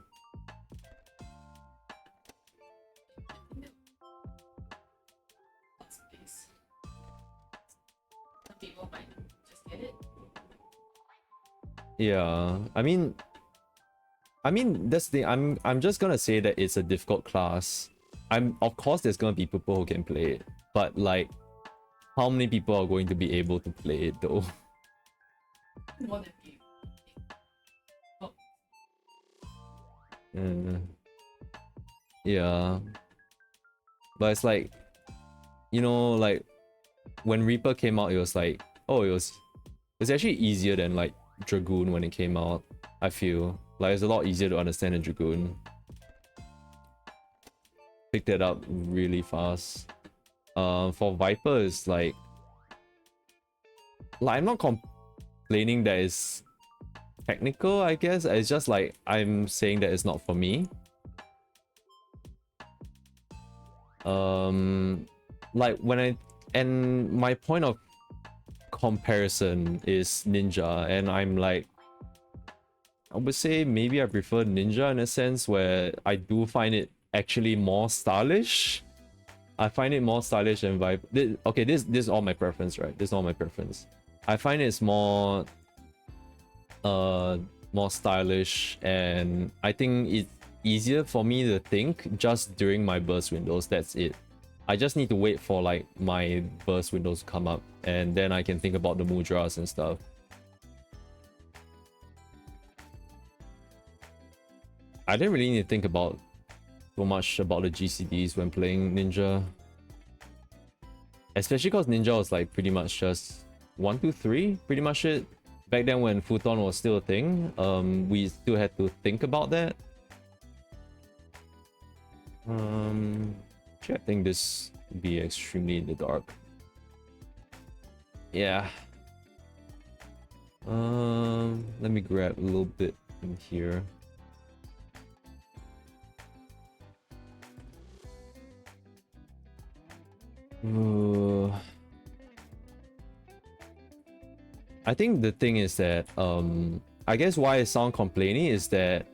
Yeah, I mean that's the I'm just gonna say that it's a difficult class. Of course there's gonna be people who can play it, but like how many people are going to be able to play it though? More than you. Yeah, but it's like, you know, like when Reaper came out, it was like, oh, it's actually easier than like Dragoon when it came out. I feel like it's a lot easier to understand than Dragoon. Picked that up really fast. For Viper is like I'm not complaining that it's technical, I guess. It's just like I'm saying that it's not for me. Like and my point of comparison is Ninja, and I'm like, I would say maybe I prefer Ninja in a sense where I do find it actually more stylish. I find it more stylish than Viper. Okay, this is all my preference, right? This is all my preference. I find it's more stylish, and I think it's easier for me to think just during my burst windows. That's it. I just need to wait for like my burst windows to come up, and then I can think about the mudras and stuff. I didn't really need to think about so much about the GCDs when playing Ninja, especially because Ninja was like pretty much just 1, 2, 3, pretty much it. Back then when futon was still a thing, we still had to think about that. Actually, I think this would be extremely in the dark. Yeah. Let me grab a little bit in here. I think the thing is that I guess why I sound complaining is that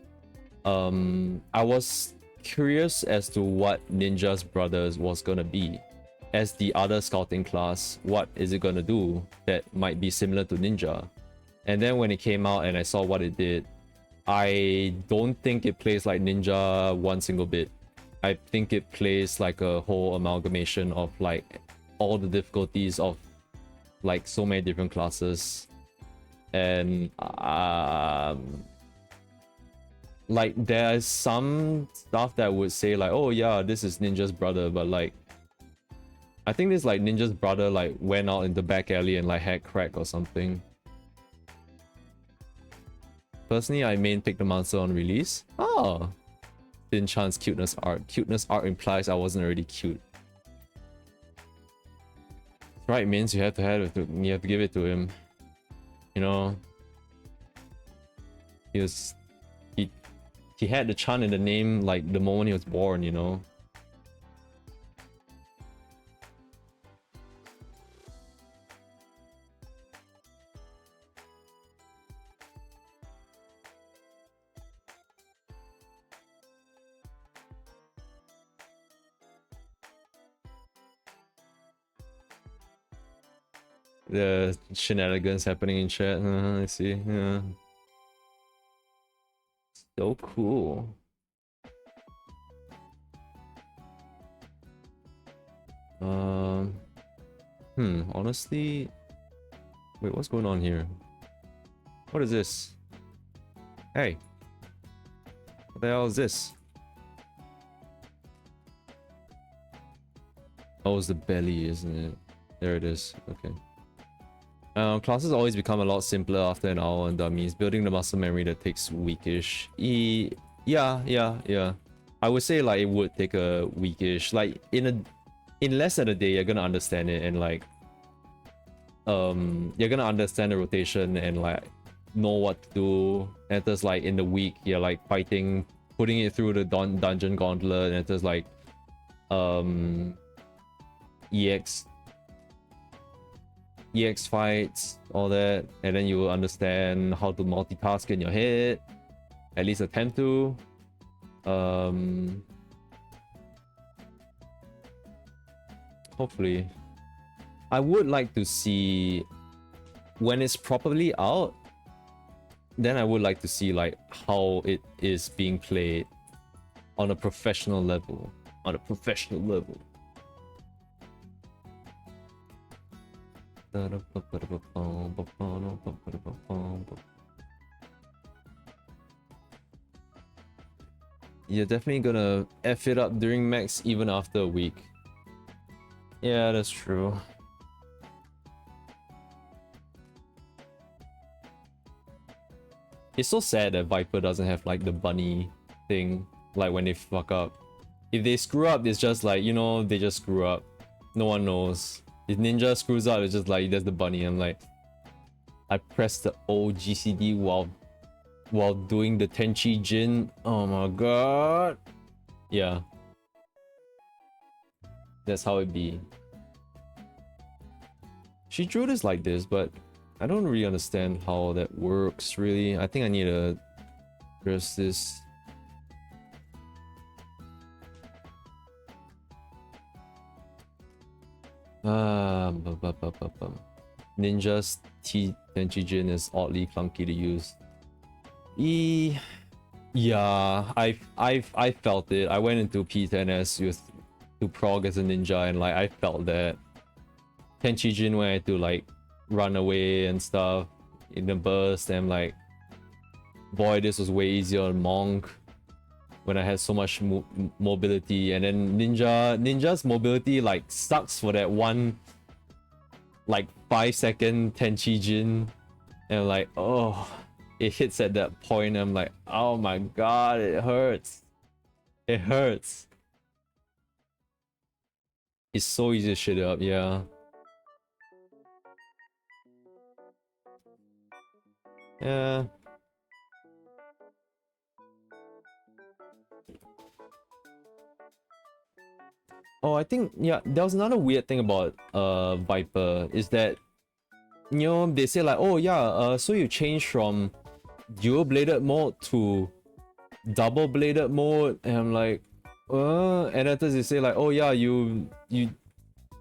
I was curious as to what Ninja's brothers was gonna be as the other scouting class. What is it gonna do that might be similar to Ninja? And then when it came out and I saw what it did, I don't think it plays like Ninja one single bit. I think it plays like a whole amalgamation of like all the difficulties of like so many different classes. And like there's some stuff that would say like, oh yeah, this is Ninja's brother, but like I think this like Ninja's brother like went out in the back alley and like had crack or something. Personally, I main picked the monster on release. Oh, Thin Chan's cuteness art. Cuteness art implies I wasn't already cute. Right, means you have to give it to him. You know, he had the Chan in the name like the moment he was born, you know. The shenanigans happening in chat. I see. Yeah. So cool. Honestly, wait, what's going on here? What is this? Hey, what the hell is this? Oh, it's the belly, isn't it? There it is. Okay. Classes always become a lot simpler after an hour on dummies. Building the muscle memory that takes weekish. Yeah. I would say like it would take a weekish. Like in less than a day, you're gonna understand it, and like you're gonna understand the rotation and like know what to do. And there's like in the week, you're like fighting, putting it through the dungeon gauntlet, and there's like EX fights, all that, and then you will understand how to multitask in your head, at least attempt to. Hopefully. I would like to see when it's properly out, then I would like to see like how it is being played on a professional level. You're definitely gonna F it up during max even after a week. Yeah, that's true. It's so sad that Viper doesn't have like the bunny thing, like when they fuck up. If they screw up, it's just like, you know, they just screw up. No one knows. If Ninja screws up, it's just like, there's the bunny. I'm like, I pressed the old GCD while doing the Tenchi Jin. Oh my god. Yeah. That's how it be. She drew this like this, but I don't really understand how that works, really. I think I need to address this. Ninja's Tenchi Jin is oddly clunky to use. Yeah, I felt it. I went into P10S to prog as a ninja, and like I felt that. Tenchi Jin when I had to like run away and stuff in the burst, and I'm like, boy, this was way easier on Monk when I had so much mobility. And then Ninja's mobility like sucks for that one like 5-second Tenchi Jin, and I'm like, oh, it hits at that point. I'm like, oh my god, it hurts. It hurts. It's so easy to shit up, yeah. Yeah. Oh, I think, yeah, there was another weird thing about Viper is that, you know, they say like, oh yeah, so you change from dual bladed mode to double bladed mode, and I'm like, and after they say like, oh yeah, you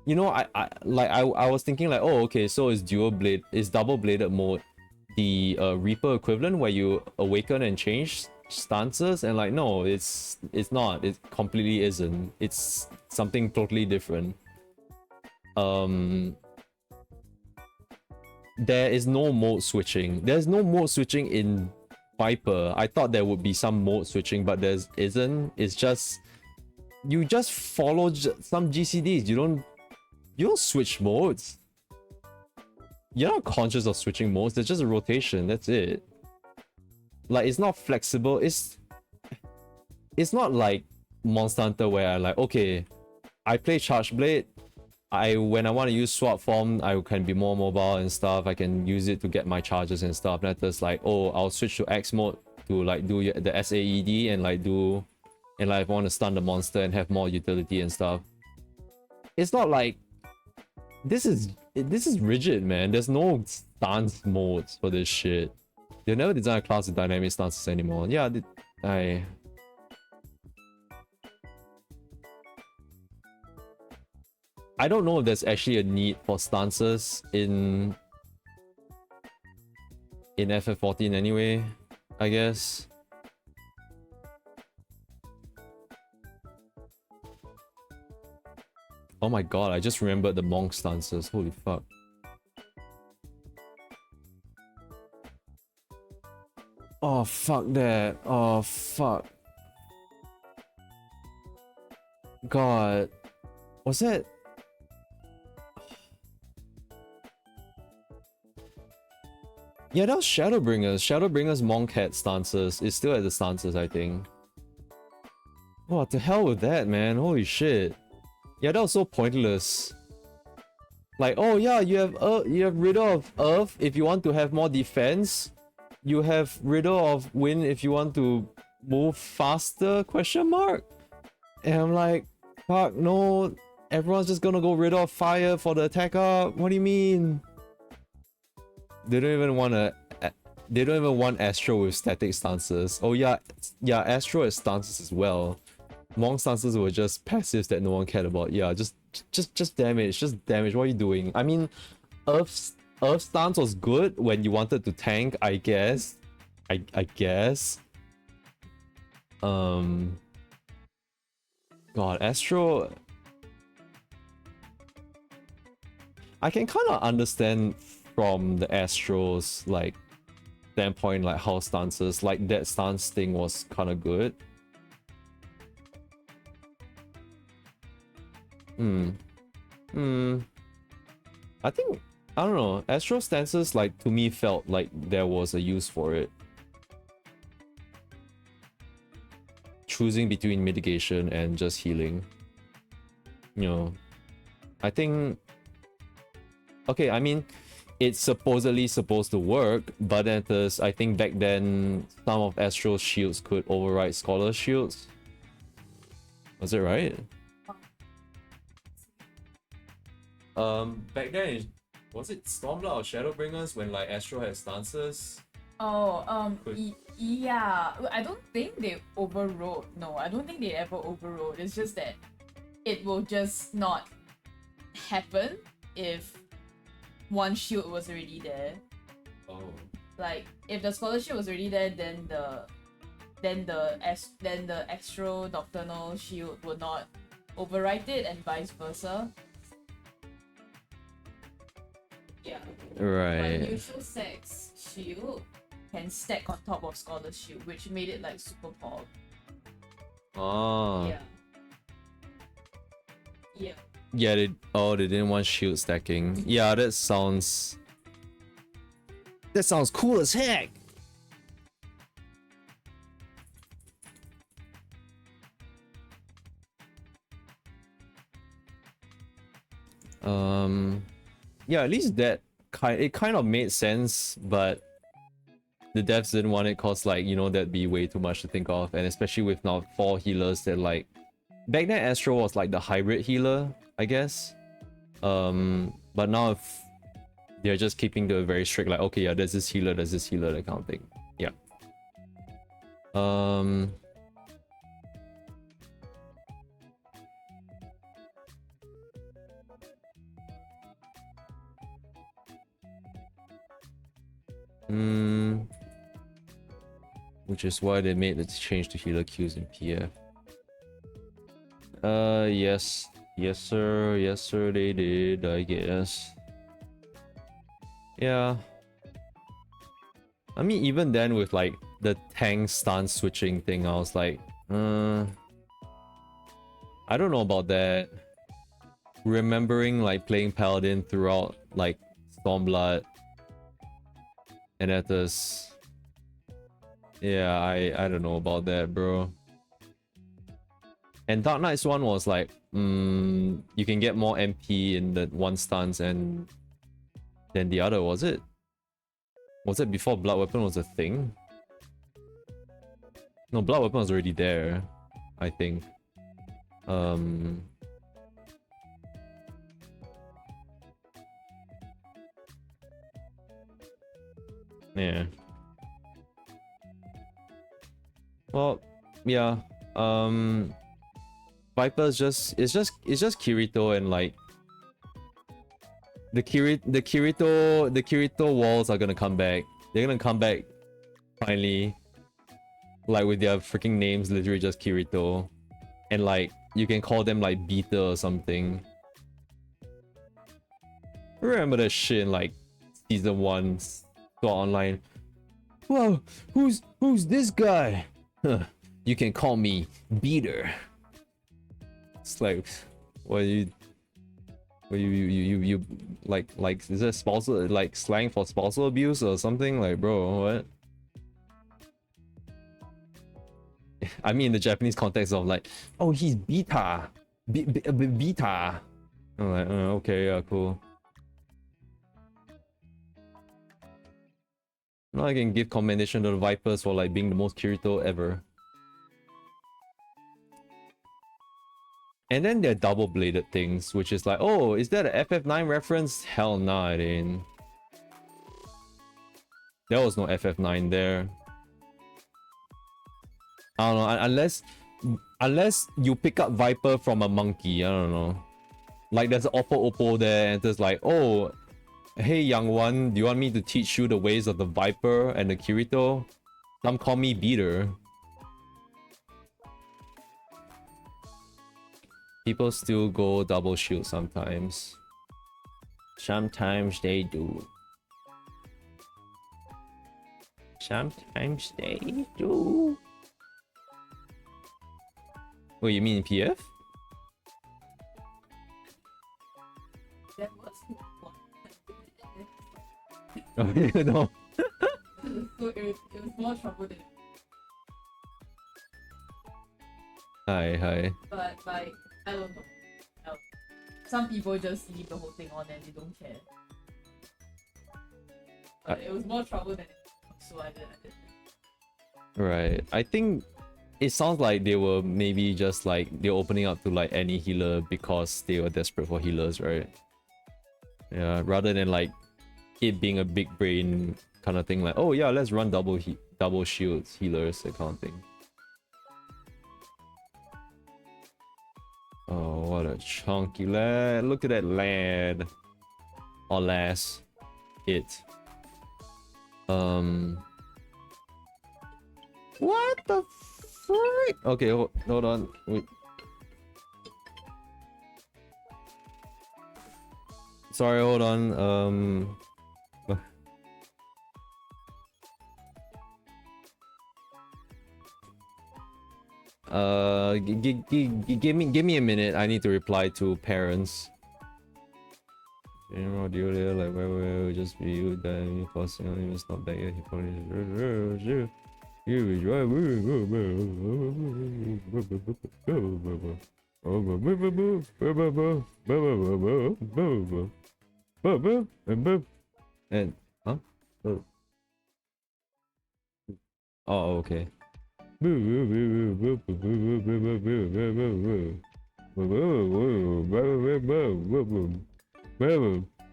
know, I was thinking like, oh okay, so is double bladed mode the Reaper equivalent where you awaken and change stances, and like, no, it's not. It completely isn't. It's something totally different. There is no mode switching. There's no mode switching in Viper. I thought there would be some mode switching, but there isn't. It's just you just follow some GCDs. You don't switch modes. You're not conscious of switching modes. There's just a rotation. That's it. Like, it's not flexible. It's not like Monster Hunter where I like, okay, I play Charge Blade. When I want to use swap form, I can be more mobile and stuff. I can use it to get my charges and stuff. And that's like, oh, I'll switch to X mode to like do the SAED and like do, and like if I want to stun the monster and have more utility and stuff. It's not like this is rigid, man. There's no stance modes for this shit. They'll never design a class with dynamic stances anymore. Yeah, I don't know if there's actually a need for stances in FF14 anyway, I guess. Oh my god, I just remembered the monk stances. Holy fuck. Oh fuck that. Oh fuck. God. Was that? Yeah, that was Shadowbringers. Shadowbringers monk had stances. It's still at the stances, I think. What the hell with that, man? Holy shit. Yeah, that was so pointless. Like, oh yeah, you have Riddle of Earth if you want to have more defense. You have Riddle of Wind if you want to move faster? Question mark. And I'm like, fuck no. Everyone's just gonna go Riddle of Fire for the attack up. What do you mean? They don't even want to. They don't even want Astro with static stances. Oh yeah, yeah, Astro has stances as well. Monk stances were just passives that no one cared about. Yeah, just damage, just damage. What are you doing? I mean, Earth stance was good when you wanted to tank, I guess. I guess. God, Astro. I can kind of understand from the Astro's like standpoint, like how stances, like that stance thing was kind of good. I think, I don't know, Astro stances, like, to me felt like there was a use for it. Choosing between mitigation and just healing. You know, I think... Okay, I mean, it's supposedly supposed to work, but then I think back then, some of Astro's shields could override Scholar shields. Was it right? Back then, was it Stormblood or Shadowbringers when like Astro had stances? Oh, yeah. I don't think they overrode. No, I don't think they ever overrode. It's just that it will just not happen if one shield was already there. Oh. Like if the scholarship was already there, then the Astro Nocturnal shield would not overwrite it, and vice versa. Yeah. Right. But neutral sex shield can stack on top of Scholar shield, which made it like super pop. Oh. Yeah. Yeah. Yeah, they didn't want shield stacking. Yeah, that sounds cool as heck. Yeah, at least that kind of made sense, but the devs didn't want it cause like, you know, that'd be way too much to think of, and especially with now 4 healers that like back then Astro was like the hybrid healer, I guess. But now if they're just keeping the very strict like, okay, yeah, there's this healer, that kind of thing. Yeah. Which is why they made the change to healer queues in PF. Yes, sir, they did, I guess. Yeah. I mean, even then with like the tank stance switching thing, I was like, I don't know about that. Remembering like playing Paladin throughout like Stormblood and Ethos. Yeah, I don't know about that, bro. And Dark Knight's one was like, you can get more MP in the one stance and than the other, was it? Was it before Blood Weapon was a thing? No, Blood Weapon was already there, I think. Yeah. Well, yeah. Viper's it's just Kirito and like the Kirito walls are gonna come back. They're gonna come back finally. Like with their freaking names literally just Kirito. And like you can call them like Beta or something. Remember that shit in like season 1 Sword Online. Whoa, who's this guy? Huh, you can call me Beater. It's like, what you like is that spousal, like slang for spousal abuse or something? Like, bro, what? I mean, in the Japanese context of like, oh, he's beta, beta. I'm like, okay, yeah, cool. Now I can give commendation to the Vipers for like being the most Kirito ever. And then they're double-bladed things, which is like, oh, is that a FF9 reference? Hell nah, it ain't. There was no FF9 there. I don't know, unless you pick up Viper from a monkey, I don't know. Like there's an Oppo there, and it's like, oh, hey young one, do you want me to teach you the ways of the Viper and the Kirito? Some call me Beater. People still go double shield sometimes. Sometimes they do. Sometimes they do. Oh, you mean PF? That was Oh, you know. so it was more trouble than. Hi. But like, I don't know. Some people just leave the whole thing on and they don't care. But it was more trouble than so I did. Right. I think it sounds like they were maybe just like they're opening up to like any healer because they were desperate for healers, right? Yeah, rather than like it being a big brain kind of thing, like, oh yeah, let's run double shields, healers, that kind of thing. Oh, what a chunky lad. Look at that lad. Or lass. It. What the frick? Okay, hold on. Wait. Sorry, hold on. Give me a minute. I need to reply to parents. General deal like where will just be you then you passing on it's not that yet. He probably and huh? Oh, okay.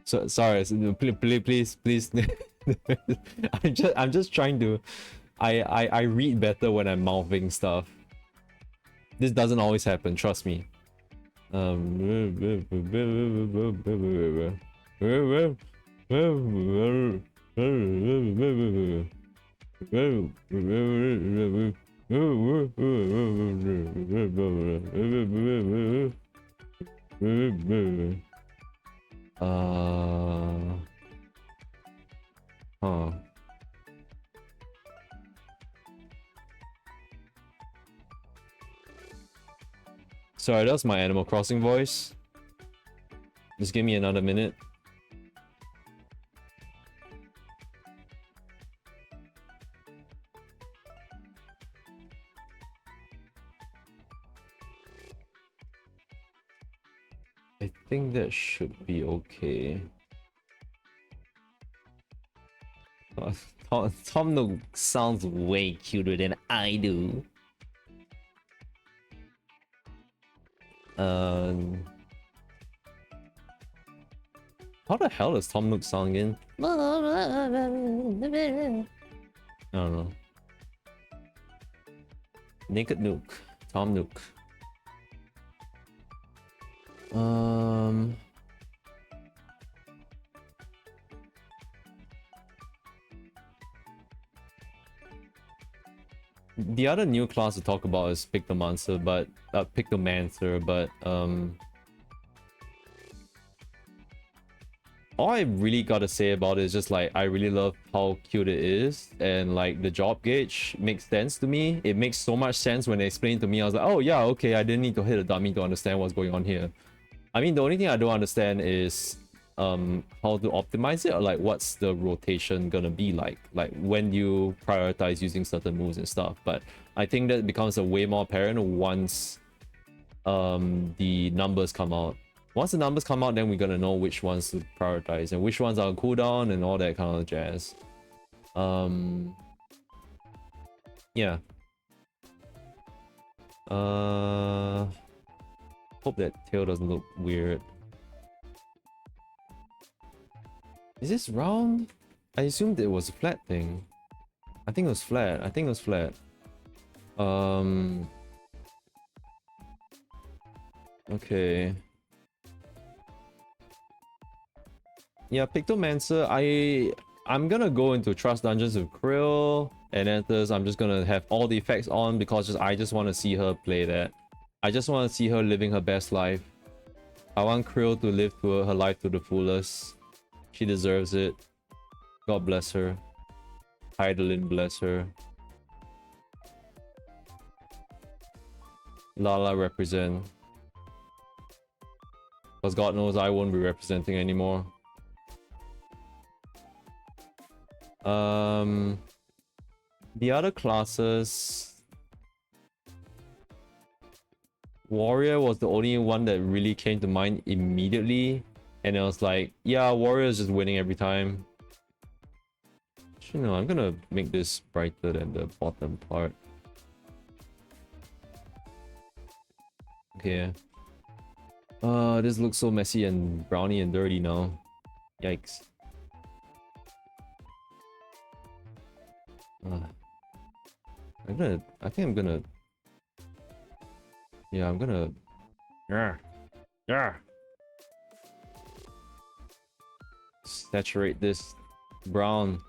So sorry, please. I'm just trying to. I read better when I'm mouthing stuff. This doesn't always happen, trust me. Huh. Sorry, that's my Animal Crossing voice. Just give me another minute. I think that should be okay. Tom Nook sounds way cuter than I do. How the hell does Tom Nook sound in? I don't know. Naked Nook. Tom Nook. The other new class to talk about is Pictomancer, but all I really gotta say about it is just like I really love how cute it is, and like the job gauge makes sense to me. It makes so much sense when they explained to me. I was like, oh yeah, okay, I didn't need to hit a dummy to understand what's going on here. I mean, the only thing I don't understand is how to optimize it, or like what's the rotation gonna be like when you prioritize using certain moves and stuff. But I think that becomes a way more apparent once the numbers come out. Once the numbers come out, then we're gonna know which ones to prioritize and which ones are on cooldown and all that kind of jazz. Yeah. Hope that tail doesn't look weird. Is this round? I assumed it was a flat thing. I think it was flat. I think it was flat. Okay. Yeah, Pictomancer, I'm gonna go into Trust Dungeons with Krill and Ethers. I'm just gonna have all the effects on because I just want to see her play that. I just want to see her living her best life. I want Krill to live her life to the fullest. She deserves it. God bless her. Heidelin bless her. Lala represent. Because God knows I won't be representing anymore. The other classes... Warrior was the only one that really came to mind immediately. And it was like, yeah, Warrior is just winning every time. Actually, no, I'm gonna make this brighter than the bottom part. Okay. This looks so messy and browny and dirty now. Yikes. I think I'm gonna... Yeah, I'm gonna... Yeah. Saturate this brown.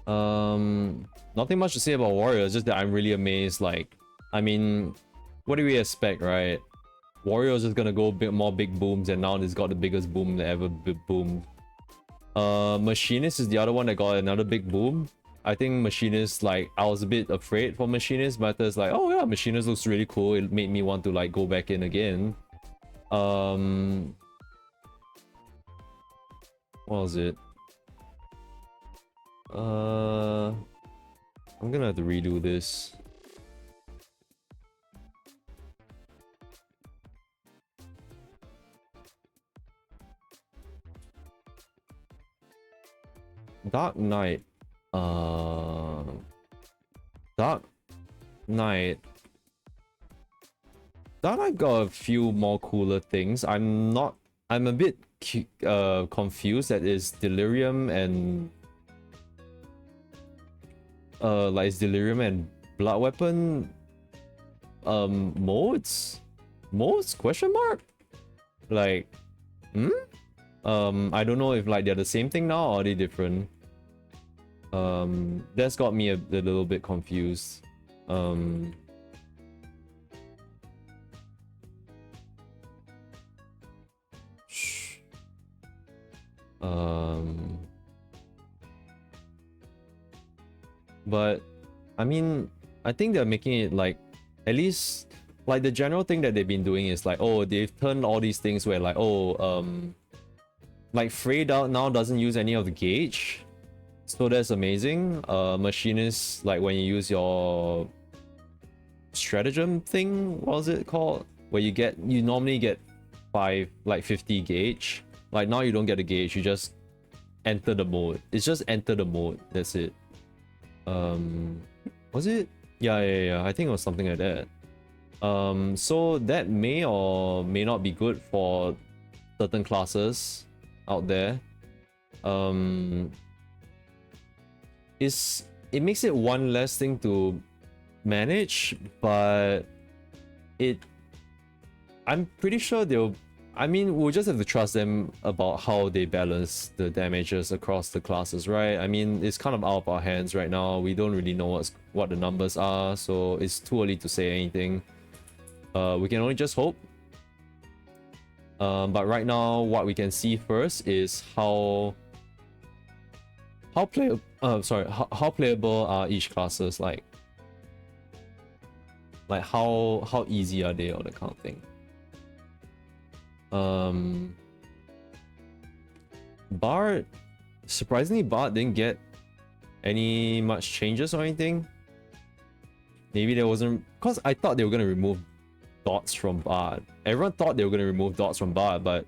Nothing much to say about Warrior, just that I'm really amazed. Like, I mean, what do we expect, right? Warrior's just gonna go more big booms, and now it's got the biggest boom that ever boomed. Machinist is the other one that got another big boom. I think Machinist, like, I was a bit afraid for Machinist, but it's like, oh yeah, Machinist looks really cool. It made me want to like go back in again. What was it? I'm gonna have to redo this. Dark Knight. Dark Knight got a few more cooler things. I'm a bit confused that is Delirium and like is Delirium and Blood Weapon modes question mark, like I don't know if like they're the same thing now or are they different. That's got me a little bit confused. But I mean, I think they're making it like, at least like the general thing that they've been doing is like, oh, they've turned all these things where like, oh, like Frayed Out now doesn't use any of the gauge, so that's amazing. Machinist, like when you use your stratagem thing, what was it called, where you normally get 50 gauge, like now you don't get a gauge, you just enter the mode. It's just enter the mode, that's it. Was it? Yeah, I think it was something like that. So that may or may not be good for certain classes out there. It makes it one less thing to manage, but I'm pretty sure we'll just have to trust them about how they balance the damages across the classes, right? I mean, it's kind of out of our hands right now. We don't really know what the numbers are, so it's too early to say anything. We can only just hope. But right now, what we can see first is how playable are each classes, like how easy are they, or that kind of thing. Bard, surprisingly, Bard didn't get any much changes or anything. Maybe there wasn't, because I thought they were gonna remove dots from Bard. Everyone thought they were gonna remove dots from Bard, but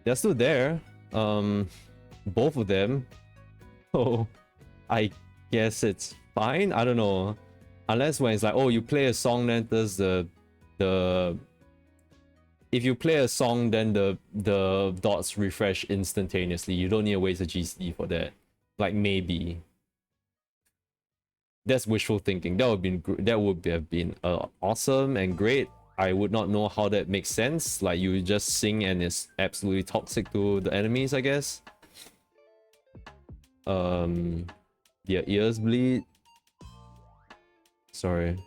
they're still there. Both of them. So I guess it's fine. I don't know. Unless when it's like, oh, you play a song, then there's the if you play a song, then the dots refresh instantaneously. You don't need to waste a GC for that. Like maybe. That's wishful thinking. That would have been awesome and great. I would not know how that makes sense. Like you just sing and it's absolutely toxic to the enemies, I guess. Their ears bleed. Sorry,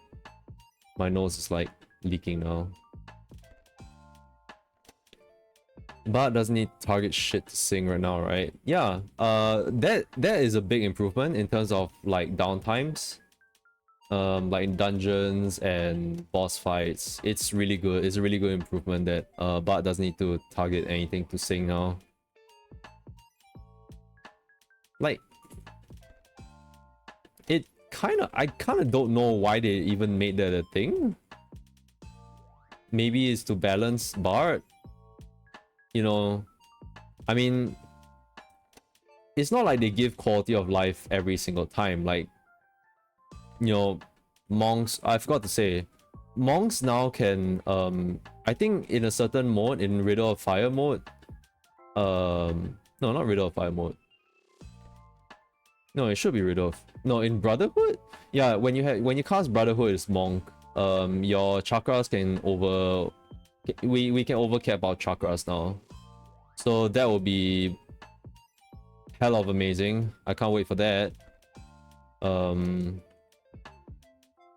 my nose is like leaking now. Bard doesn't need target shit to sing right now, right? Yeah, that is a big improvement in terms of like downtimes. Like in dungeons and boss fights, it's really good. It's a really good improvement that Bard doesn't need to target anything to sing now. Like, I kind of don't know why they even made that a thing. Maybe it's to balance Bard. You know, I mean, it's not like they give quality of life every single time. Like, you know, monks, I forgot to say, monks now can, I think in a certain mode, in Riddle of Fire mode, no, not Riddle of Fire mode. No, it should be Riddle of, no, in Brotherhood? Yeah, when you cast Brotherhood as monk, your chakras can we can overcap our chakras now. So that will be hell of amazing. I can't wait for that. Kind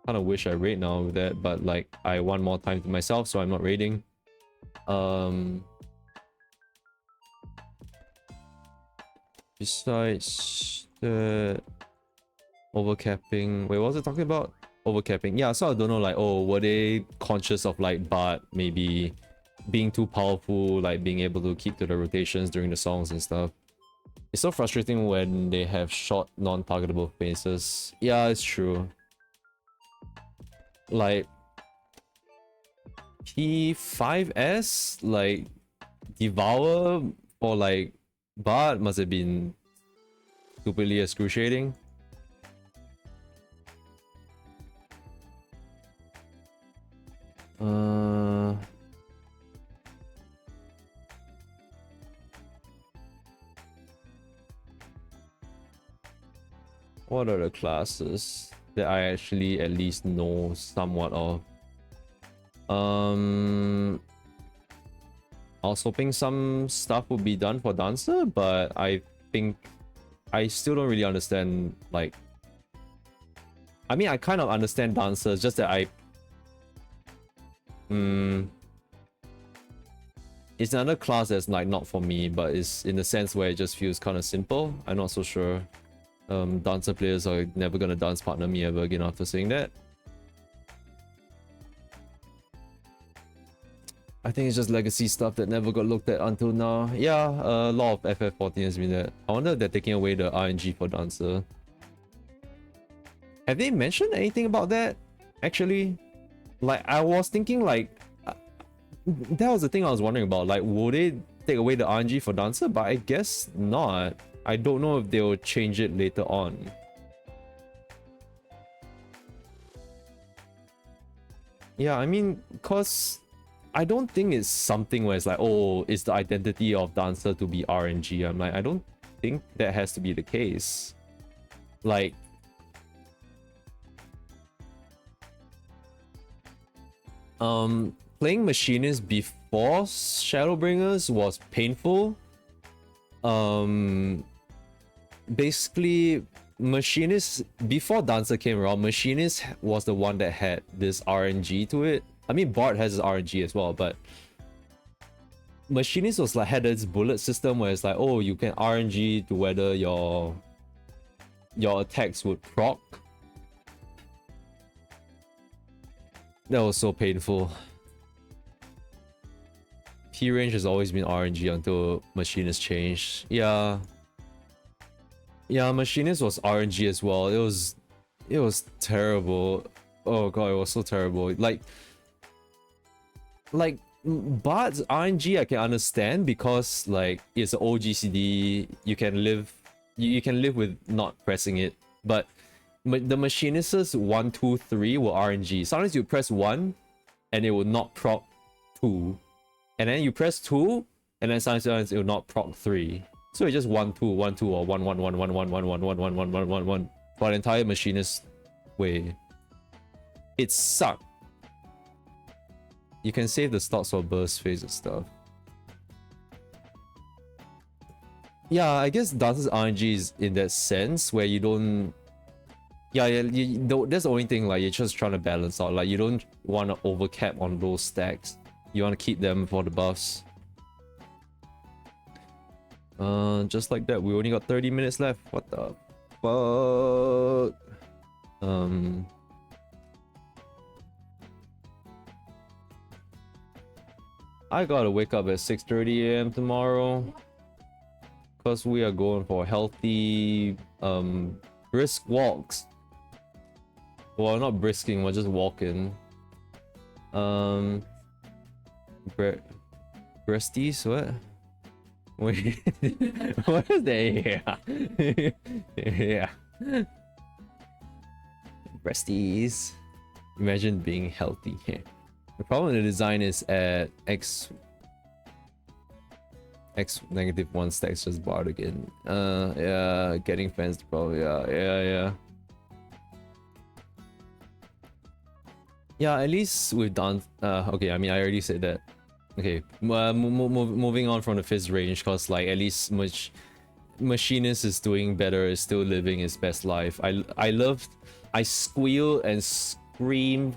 of wish I raid now with that, but like I want more time to myself, so I'm not raiding. Besides the overcapping, wait, what was I talking about? Overcapping. Yeah, so I don't know, like, oh, were they conscious of like Bard maybe being too powerful, like being able to keep to the rotations during the songs and stuff? It's so frustrating when they have short, non-targetable phases. Yeah, it's true. Like P5S, like Devour or like Bard must have been stupidly excruciating. What are the classes that I actually at least know somewhat of? I was hoping some stuff would be done for Dancer, but I think I still don't really understand, like, I mean, I kind of understand Dancer, it's just that it's another class that's like not for me, but it's in the sense where it just feels kind of simple. I'm not so sure. Dancer players are never gonna dance partner me ever again after saying that. I think it's just legacy stuff that never got looked at until now. Yeah, a lot of FF14 has been that. I wonder if they're taking away the RNG for Dancer. Have they mentioned anything about that? Actually, like I was thinking, like that was the thing I was wondering about. Like, would they take away the RNG for Dancer? But I guess not. I don't know if they'll change it later on. Yeah, I mean, cause I don't think it's something where it's like, oh, it's the identity of Dancer to be RNG. I'm like, I don't think that has to be the case. Like, playing Machinist before Shadowbringers was painful. Basically, Machinist, before Dancer came around, Machinist was the one that had this RNG to it. I mean, Bard has his RNG as well, but Machinist was like had this bullet system where it's like, oh, you can RNG to whether your attacks would proc. That was so painful. T range has always been RNG until Machinist changed. Yeah. Yeah, Machinist was RNG as well. It was terrible. Oh god, it was so terrible. Like Bot's RNG I can understand because like it's an OGCD, you can live with not pressing it. But the Machinists 1, 2, 3 were RNG. Sometimes you press 1 and it will not proc 2. And then you press 2 and then sometimes it will not proc 3. So it's just 1, 2, 1, 2 or 1, 1, 1, 1, 1, 1, 1, 1, 1, 1, 1, 1, 1 for the entire Machinist way. It sucked. You can save the stocks for burst phase and stuff. Yeah, I guess Dance's RNG is in that sense where you don't. Yeah, that's the only thing. Like you're just trying to balance out. Like you don't want to overcap on those stacks. You want to keep them for the buffs. Just like that, we only got 30 minutes left. What the fuck? I gotta wake up at 6:30 a.m. tomorrow because we are going for healthy, brisk walks. Well, not brisking, we're just walking. Breasties, what? Wait, what is that here? Yeah. Breasties. Imagine being healthy here. The problem in the design is at x -1 stacks just barred again. Yeah, getting fans probably. Yeah. Yeah, at least we've done. Okay, I mean, I already said that. Okay, moving on from the fizz range, cause like at least Machinist is doing better, is still living his best life. I squealed and screamed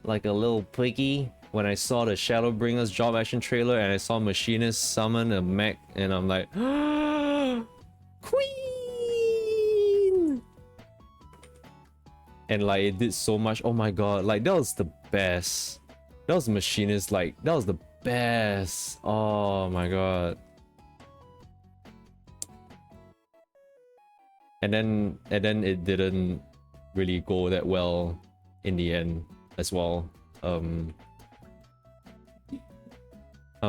like a little piggy when I saw the Shadowbringers job action trailer and I saw Machinist summon a mech and I'm like, Queen! And like it did so much. Oh my god, like that was the best. That was Machinist, like that was the best. Oh my god. And then it didn't really go that well in the end as well. Oh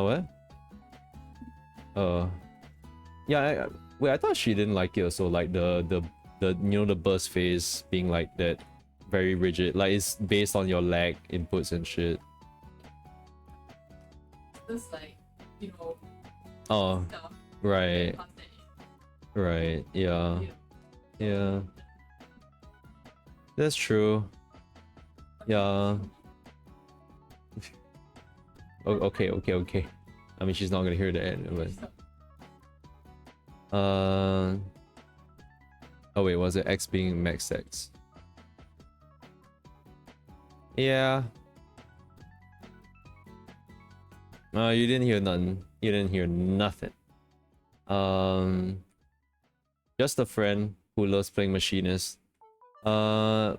what? Yeah. Wait, I thought she didn't like it also. Like the you know, the burst phase being like that, very rigid. Like it's based on your lag inputs and shit. Just like, you know. Oh, Stuff. right. Right. Yeah. Yeah. That's true. Yeah. Okay. I mean, she's not gonna hear the end, but. Oh wait, was it X being max X? Yeah. You didn't hear none. You didn't hear nothing. Just a friend who loves playing Machinist. Yeah,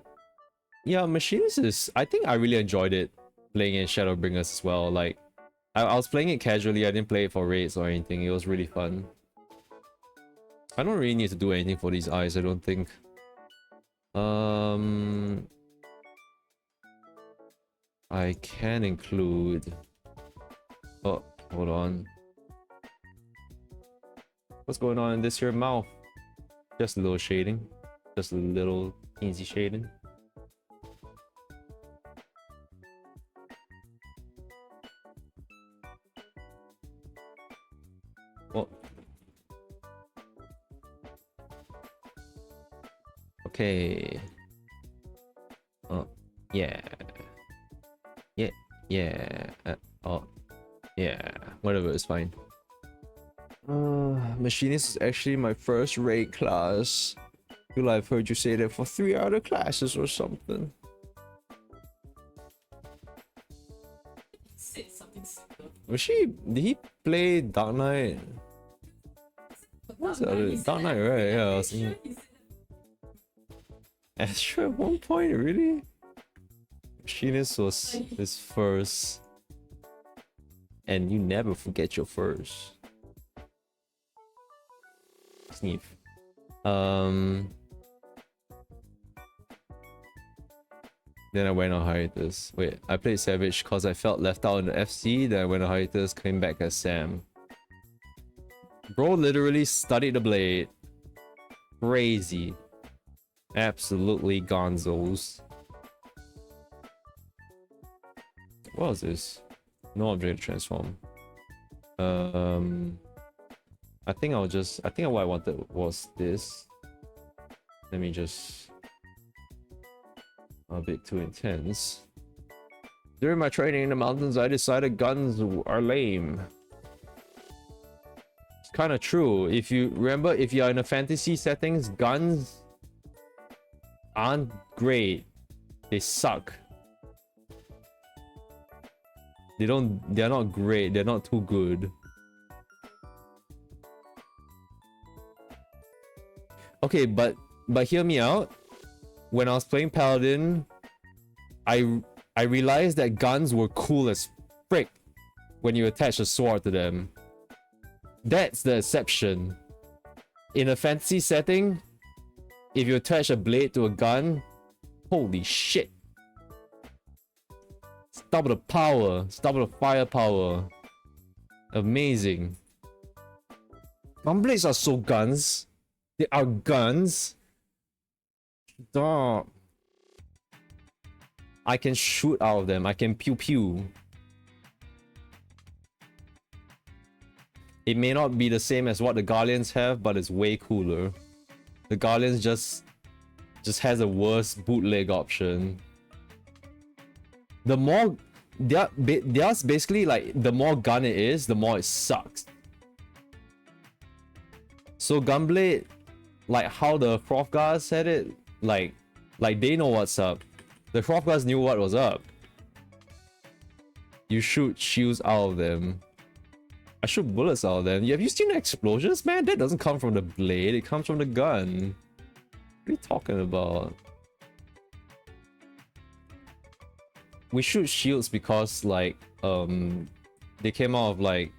Machinist is. I think I really enjoyed it playing in Shadowbringers as well. Like, I was playing it casually. I didn't play it for raids or anything. It was really fun. I don't really need to do anything for these eyes, I don't think. I can include. Oh, hold on. What's going on in this here mouth? Just a little shading. Just a little easy shading. Oh. Okay. Oh, yeah. Yeah. Oh, yeah. Whatever, it's fine. Machinist is actually my first raid class. I feel like I've heard you say that for 3 other classes or something. Said something similar. Did he play Dark Knight? What's the other? Dark Knight, right? Yeah, I was thinking. Astra at one point, really? Machinist was his first. And you never forget your first. Sneef. Then I went on hiatus. Wait, I played Savage because I felt left out in the FC. Then I went on hiatus, came back as Sam. Bro literally studied the blade. Crazy. Absolutely gonzos. What was this? No object to transform. I think what I wanted was this. Let me just... A bit too intense. During my training in the mountains, I decided guns are lame. It's kind of true. If you remember, if you're in a fantasy settings, guns aren't great. They suck. They're not great. They're not too good. Okay, but hear me out. When I was playing Paladin, I realized that guns were cool as frick when you attach a sword to them. That's the exception. In a fantasy setting, if you attach a blade to a gun, holy shit. It's double the power, it's double the firepower. Amazing. Gunblades are so guns. They are guns. Dog. I can shoot out of them. I can pew pew. It may not be the same as what the Guardians have, but it's way cooler. The Guardians just has a worse bootleg option. The more there's basically like the more gun it is, the more it sucks. So Gunblade, like how the Hrothgar said it, like they know what's up. The Hrothgars knew what was up. You shoot shields out of them. I shoot bullets out of them. Have you seen the explosions, man? That doesn't come from the blade, it comes from the gun. What are you talking about? We shoot shields because like they came out of like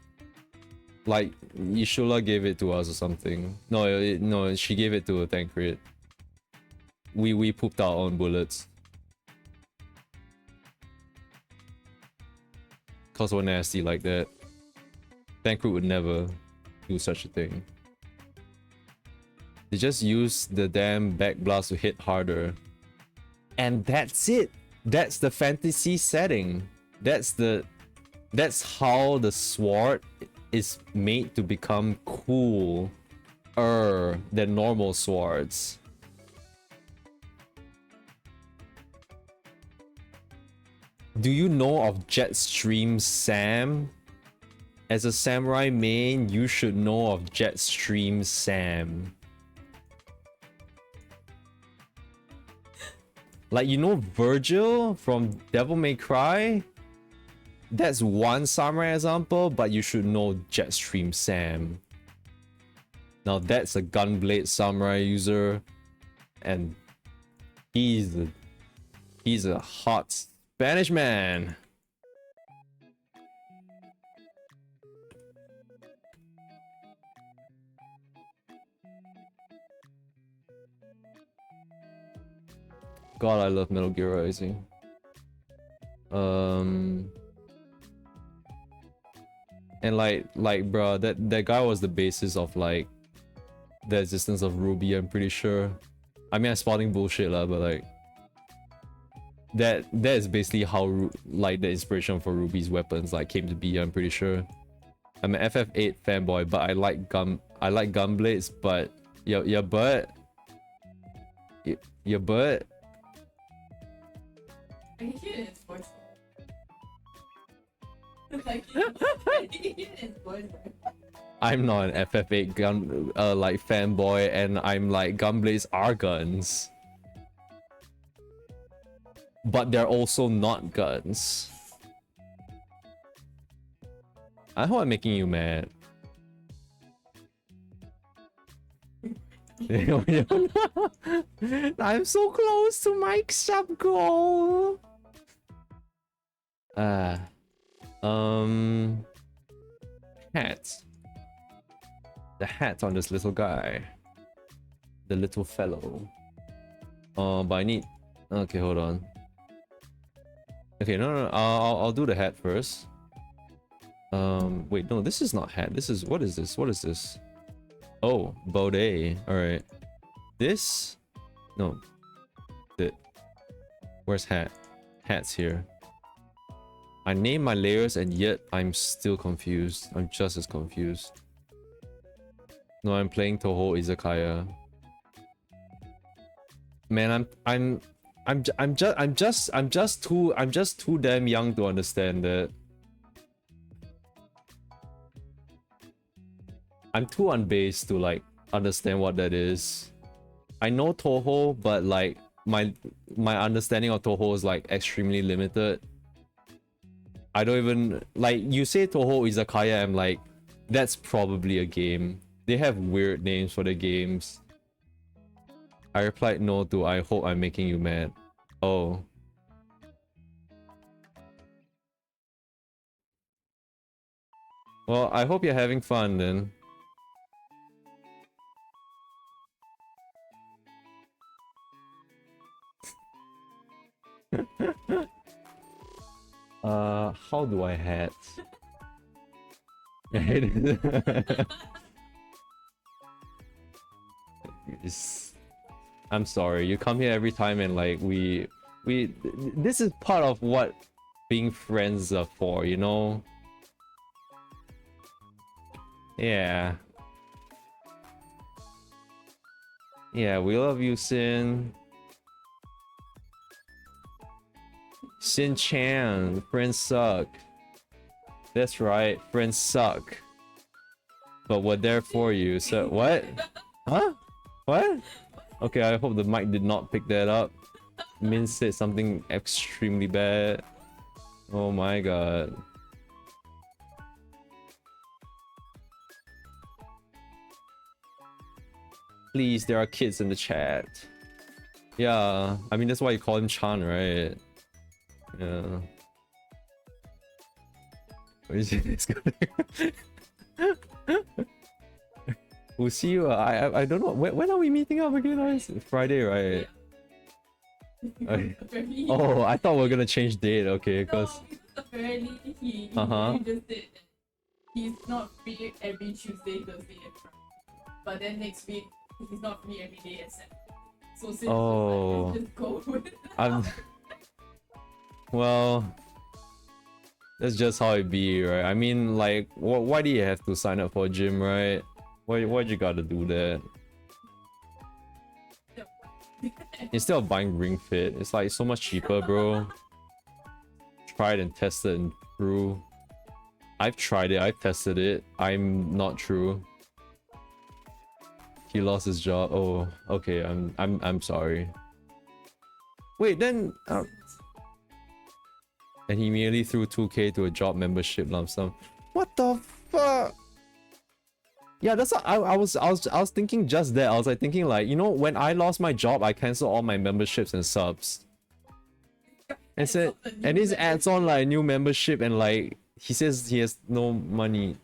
Ishula gave it to us or something. No, she gave it to a Tancred. We pooped our own bullets. Cause we're nasty like that. Tancred would never do such a thing. They just use the damn back blast to hit harder. And that's it. That's the fantasy setting. That's how the sword is made to become cooler than normal swords. Do you know of Jetstream Sam? As a samurai main, you should know of Jetstream Sam. Like, you know Virgil from Devil May Cry? That's one samurai example, but you should know Jetstream Sam. Now that's a gunblade samurai user, and he's a hot Spanish man. God, I love Metal Gear Rising. And like bruh, that guy was the basis of like the existence of Ruby, I'm pretty sure. I mean, I'm spouting bullshit lah, but like that is basically how like the inspiration for Ruby's weapons like came to be, I'm pretty sure. I'm an FF8 fanboy, but I like gunblades, but your butt. I can hear it in his voice. Like, I can hear it in his voice. I'm not an FF8 gun like fanboy, and I'm like gunblades are guns, but they're also not guns. I hope I'm making you mad. I'm so close to Mike's sub goal. hat. The hat on this little guy. The little fellow. But I need... Okay, hold on. Okay, no. I'll do the hat first. Wait, no, this is not hat. This is... What is this? What is this? Oh, baudet. Alright. This... No. Where's hat? Hat's here. I named my layers and yet I'm still confused. I'm just as confused. No, I'm playing Toho Izakaya. Man, I'm just too damn young to understand that. I'm too unbased to like understand what that is. I know Toho, but like my understanding of Toho is like extremely limited. I don't even like, you say Toho Izakaya, I'm like, that's probably a game. They have weird names for the games. I replied no to I hope I'm making you mad. Oh. Well, I hope you're having fun then. How do I hat? I'm sorry, you come here every time and like this is part of what being friends are for, you know? Yeah. Yeah, we love you, Sin. Sin Chan, friends suck. That's right, friends suck. But we're there for you, so what? Huh? What? Okay, I hope the mic did not pick that up. Min said something extremely bad. Oh my god. Please, there are kids in the chat. Yeah, I mean that's why you call him Chan, right? Yeah. What is it? We'll see you. I don't know. When are we meeting up again? It's Friday, right? Okay. Oh, I thought we were gonna change date. Okay, because apparently he just said that he's not free every Tuesday, Thursday, and Friday. But then next week he's not free every day except. So since like, just go with it. Well, that's just how it be, right? I mean, like, why do you have to sign up for a gym, right? Why'd you gotta do that? Instead of buying Ring Fit, it's like so much cheaper, bro. Tried and tested and true. I've tried it, I've tested it. I'm not true. He lost his job. Oh, okay. I'm sorry. Wait, then. And he merely threw 2k to a job membership lump sum. What the fuck? Yeah, that's what I was thinking just that. I was like thinking like, you know, when I lost my job, I canceled all my memberships and subs. And said, and this adds on like a new membership and like he says he has no money.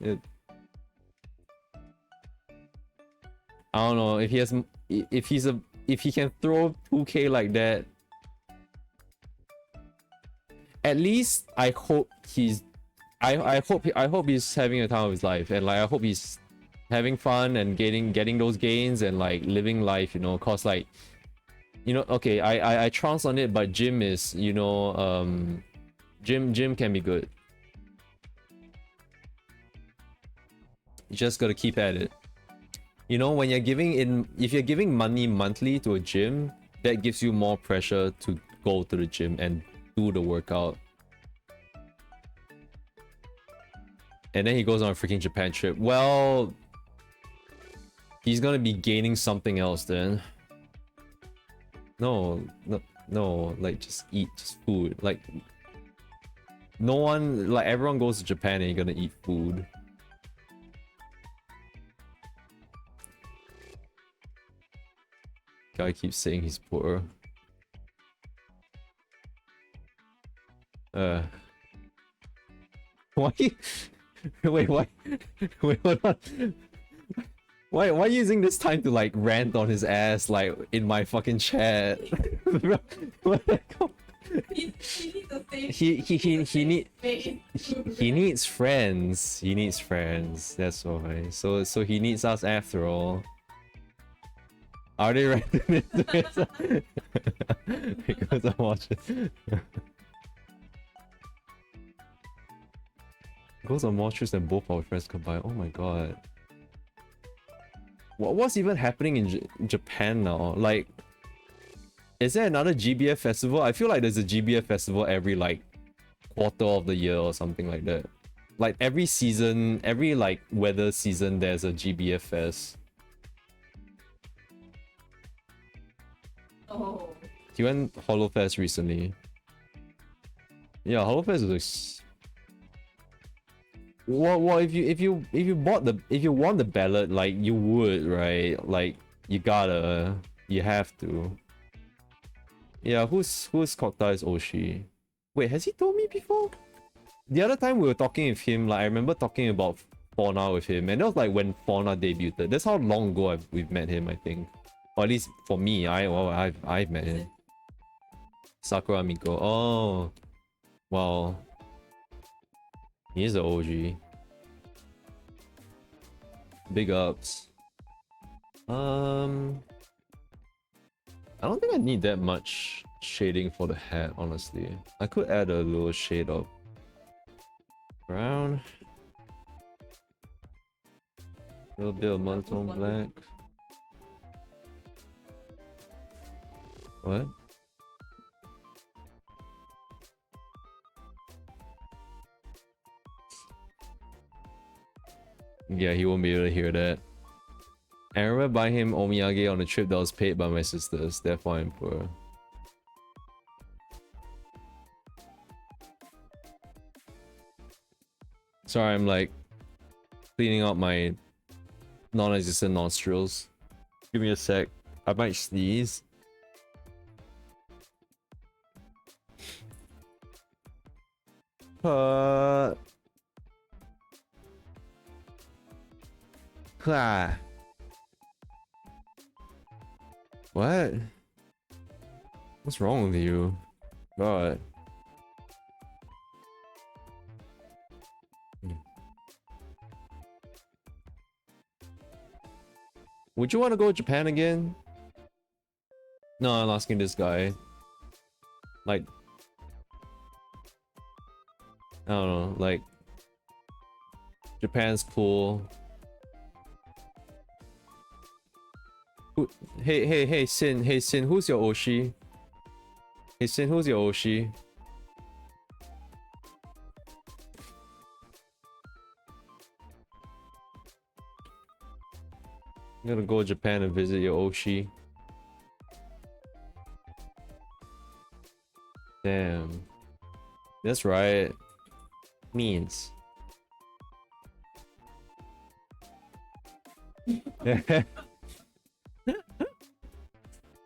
I don't know if he has, if he can throw 2k like that. At least I hope he's, I hope he's having a time of his life, and like I hope he's having fun and getting those gains and like living life, you know, cause like, you know, okay, I trounce on it, but gym is, you know, gym can be good. You just gotta keep at it. You know, when you're giving in, if you're giving money monthly to a gym, that gives you more pressure to go to the gym and do the workout. And then he goes on a freaking Japan trip. Well, he's gonna be gaining something else then. No, like just eat, just food. Like, no one, like everyone goes to Japan and you're gonna eat food. Guy keeps saying he's poor. Why Wait, why? Wait, hold on. Why are you using this time to like rant on his ass like in my fucking chat? What the hell? He needs friends. He needs friends. That's why. So he needs us after all. Are they ranting it? Because I'm watching. Goals are more choose than both our friends combined. Oh my god. What's even happening in Japan now? Like, is there another GBF festival? I feel like there's a GBF festival every like quarter of the year or something like that. Like every season, every like weather season, there's a GBF fest. Oh. He went HoloFest recently. Yeah, HoloFest is. Well, if you won the ballot, like you would, right? Like you have to. Yeah, who's Kokta's Oshi? Wait, has he told me before? The other time we were talking with him, like I remember talking about Fauna with him, and that was like when Fauna debuted. That's how long ago we've met him, I think. Or at least for me, I've met him. Sakura Miko. Oh, wow. He's the OG. Big ups. I don't think I need that much shading for the hat, honestly. I could add a little shade of brown. A little bit of monotone black. What? Yeah, he won't be able to hear that. I remember buying him omiyage on a trip that was paid by my sisters, therefore I'm poor. Sorry, I'm like cleaning out my non-existent nostrils. Give me a sec. I might sneeze. What? What's wrong with you? God. Would you want to go to Japan again? No, I'm asking this guy. Like, I don't know, like Japan's cool. Hey, Sin, who's your Oshi? Hey, Sin, who's your Oshi? I'm gonna go to Japan and visit your Oshi. Damn. That's right. Means.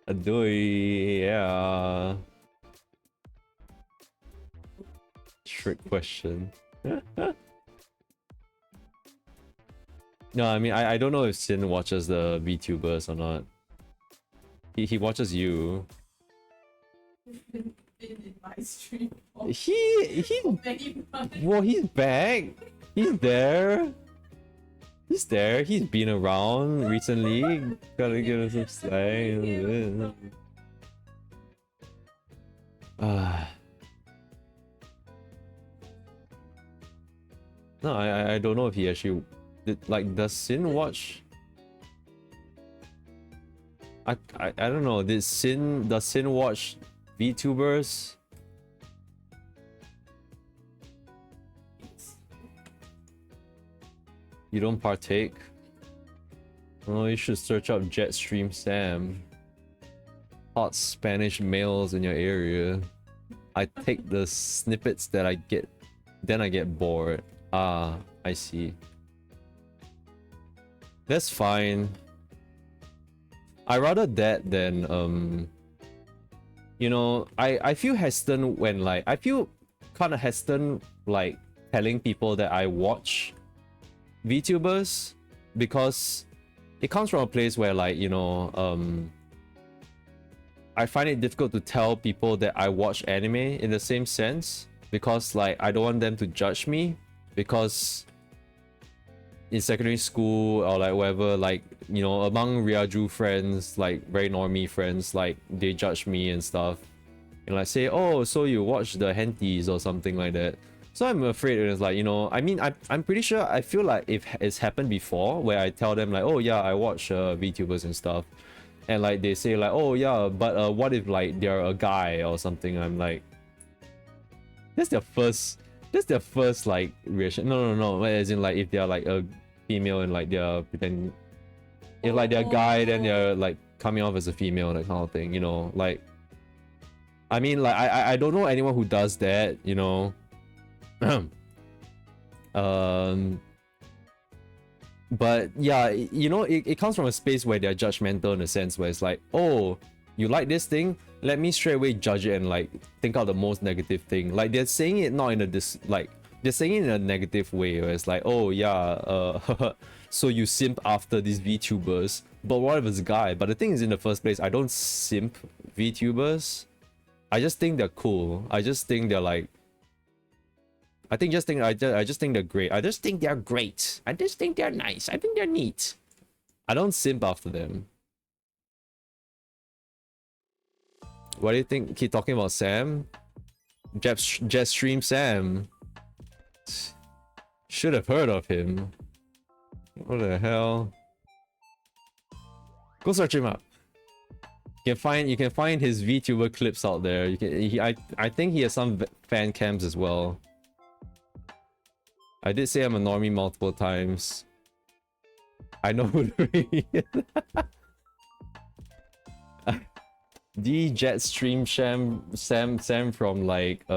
Adoi, yeah. Trick question. No, I mean, I don't know if Sin watches the VTubers or not. He watches you. Been in my stream. Well, he's back. He's there. He's there. He's been around recently. Gotta give him some slack. No, I don't know if he actually like, does Sin watch? I don't know. Does Sin watch VTubers? You don't partake? Oh, you should search up Jetstream Sam. Hot Spanish males in your area. I take the snippets that I get, then I get bored. Ah, I see. That's fine. I rather that than you know, I feel hesitant when like, I feel kind of hesitant like telling people that I watch VTubers, because it comes from a place where, like, you know, I find it difficult to tell people that I watch anime in the same sense, because like I don't want them to judge me, because in secondary school or like whatever, like, you know, among Ryaju friends, like very normie friends, like they judge me and stuff, and like say, oh, so you watch the henties or something like that. So I'm afraid it's like, you know, I mean, I'm pretty sure, I feel like if it's happened before where I tell them like, oh yeah, I watch VTubers and stuff, and like they say like, oh yeah, but what if like they're a guy or something. I'm like, that's their first like reaction. No, as in like if they're like a female and like they're pretending, if like they're a guy then they're like coming off as a female, that kind of thing, you know. Like, I mean, like I don't know anyone who does that, you know. But yeah, you know, it comes from a space where they're judgmental, in a sense where it's like, oh, you like this thing, let me straight away judge it and like think out the most negative thing. Like they're saying it not in a like they're saying it in a negative way, where it's like, oh yeah, so you simp after these VTubers, but what if it's a guy? But the thing is, in the first place, I don't simp VTubers. I just think they're cool. I just think they're like, I just think they're great. I just think they're great. I just think they're nice. I think they're neat. I don't simp after them. What do you think? Keep talking about Sam? Jetstream Sam. Should have heard of him. What the hell? Go search him up. You can find his VTuber clips out there. You can. I think he has some fan cams as well. I did say I'm a normie multiple times. I know who he is. The Jetstream Sam from like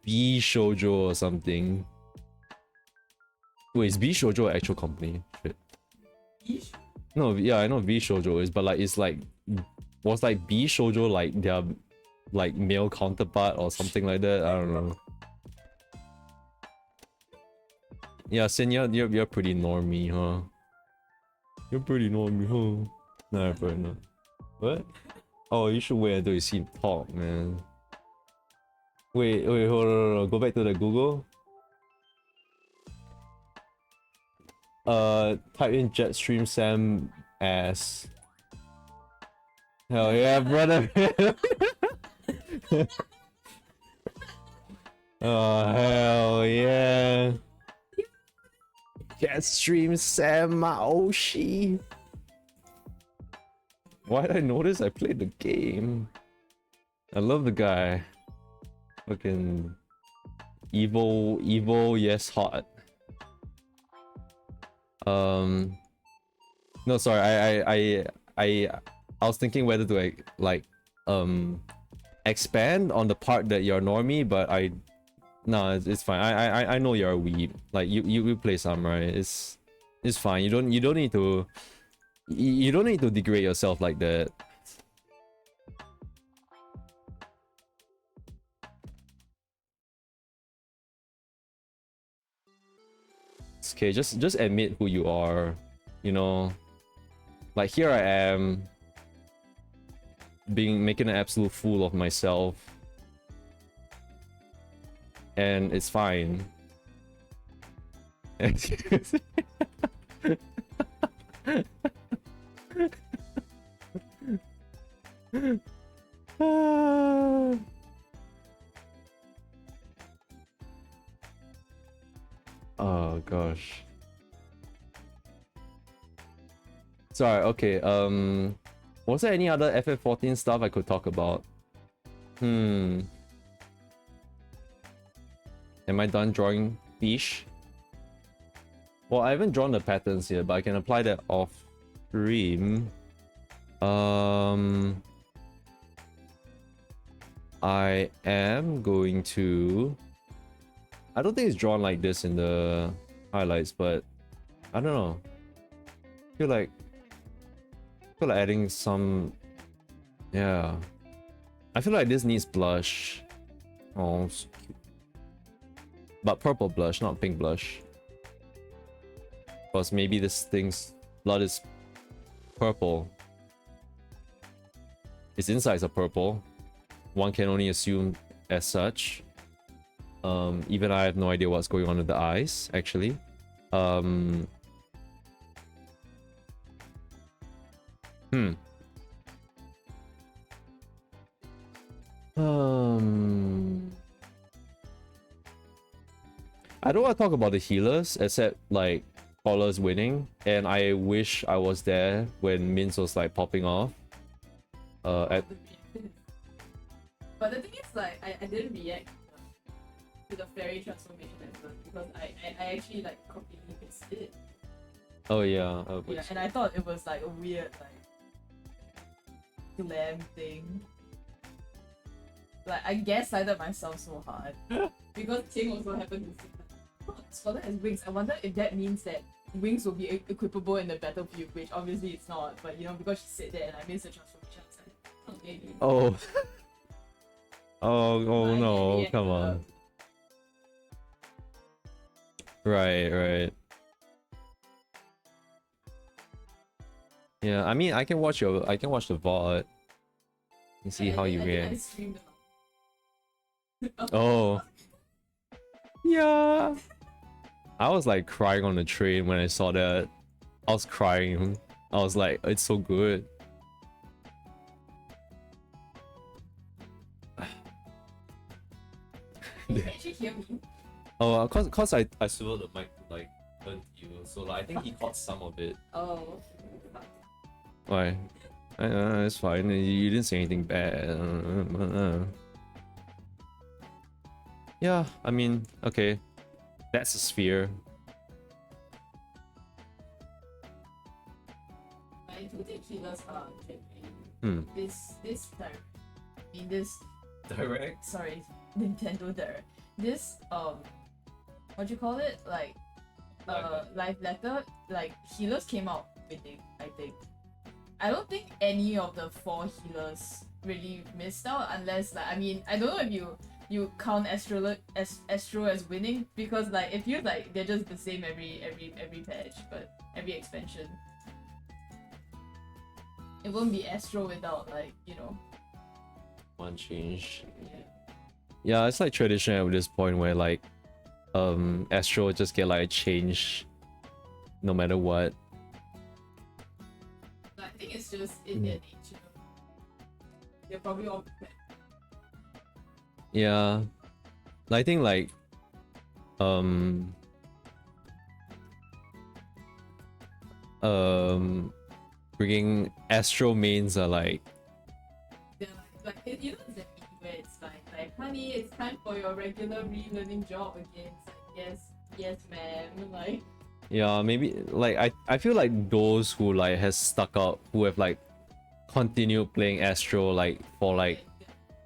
B Shoujo or something. Wait, is B Shoujo an actual company? Shit. No, yeah, I know V Shoujo is, but like it's like, was like B Shoujo like their like male counterpart or something like that? I don't know. Yeah, Sin, you're pretty normie, huh? You're pretty normie, huh? Nah, fair enough. What? Oh, you should wait until you see him talk, man. Wait, hold on. Go back to the Google. Type in Jetstream Sam ass. Hell yeah, brother. Oh, hell yeah. Jetstream Sam Maoshi. Why did I notice I played the game? I love the guy. Fucking evil, yes, hot. No, sorry, I was thinking whether to like expand on the part that you're normie, but no, it's fine. I know you're a weeb. Like you play some, right? It's fine. You don't need to degrade yourself like that. It's okay, just admit who you are, you know. Like here I am making an absolute fool of myself. And it's fine. Oh gosh. Sorry, okay, was there any other FF14 stuff I could talk about? Am I done drawing fish? Well, I haven't drawn the patterns yet, but I can apply that off stream. I am going to... I don't think it's drawn like this in the highlights, but I don't know. I feel like adding some... Yeah. I feel like this needs blush. Oh, so cute. But purple blush, not pink blush. Because maybe this thing's blood is purple. Its insides are purple. One can only assume as such. Even I have no idea what's going on with the eyes, actually. I don't want to talk about the healers, except like Paula's winning, and I wish I was there when Mince was like popping off. But the thing is, like, I didn't react to the fairy transformation as well because I actually like completely missed it. Oh yeah. Yeah, and I thought it was like a weird like glam thing. Like I gaslighted myself so hard because Ting also happened to say that Scholar has wings. I wonder if that means that wings will be equipable in the battlefield, which obviously it's not. But you know, because she said that and I missed the transformation, I was like, okay. Oh. oh no! Come on. Right. Yeah, I mean, I can watch the VOD and see how you react. Oh. Yeah. I was like crying on the train when I saw that. I was crying. I was like, it's so good. Can you actually hear me? Oh, cause I swiveled the mic to like turn to you, so like I think he caught some of it. Oh. Why? It's fine. You didn't say anything bad. Yeah, I mean, okay, that's a sphere. I do think healers are genuine. This direct. I mean this Direct? Sorry, Nintendo Direct. This what you call it? Like live letter, like healers came out winning, I think. I don't think any of the 4 healers really missed out unless like I mean I don't know if you count Astro as winning because like it feels like they're just the same every patch, but every expansion. It won't be Astro without like, you know, One change. yeah. Yeah, it's like tradition at this point where like Astro would just get like a change no matter what. I think it's just in their nature. They're probably all prepared. Yeah. I think like bringing Astro mains are like They're like you know that meme where it's like honey, it's time for your regular relearning job again. It's like yes ma'am, like yeah, maybe like I feel like those who like has stuck out, who have like continued playing Astro like for like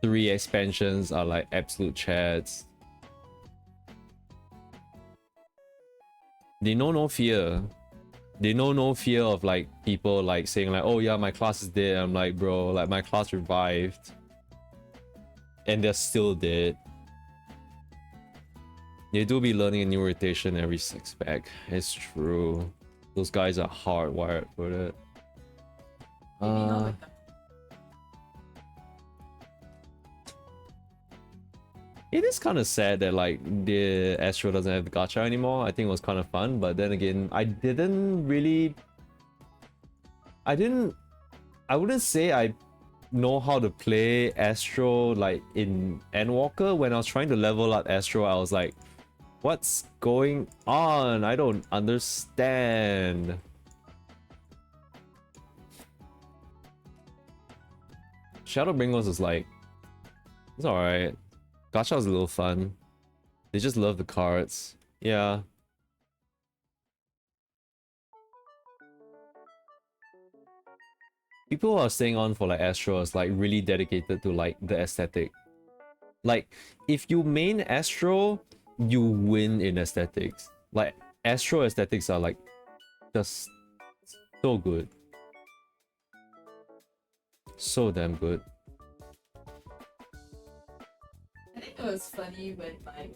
3 expansions are like absolute chads. They know no fear. They know no fear of like people like saying like, oh yeah, my class is dead. I'm like, bro, like my class revived and they're still dead. They do be learning a new rotation every 6 pack. It's true. Those guys are hardwired for it. maybe not like that. It is kind of sad that like the Astro doesn't have the gacha anymore. I think it was kind of fun, but then again, I wouldn't say I know how to play Astro like in Endwalker. When I was trying to level up Astro, I was like, what's going on? I don't understand. Shadowbringers is like, it's alright. Gacha is a little fun. They just love the cards. Yeah. People who are staying on for like Astro is like really dedicated to like the aesthetic. Like, if you main Astro, you win in aesthetics. Like, Astro aesthetics are like just so good. So damn good. I think it was funny when like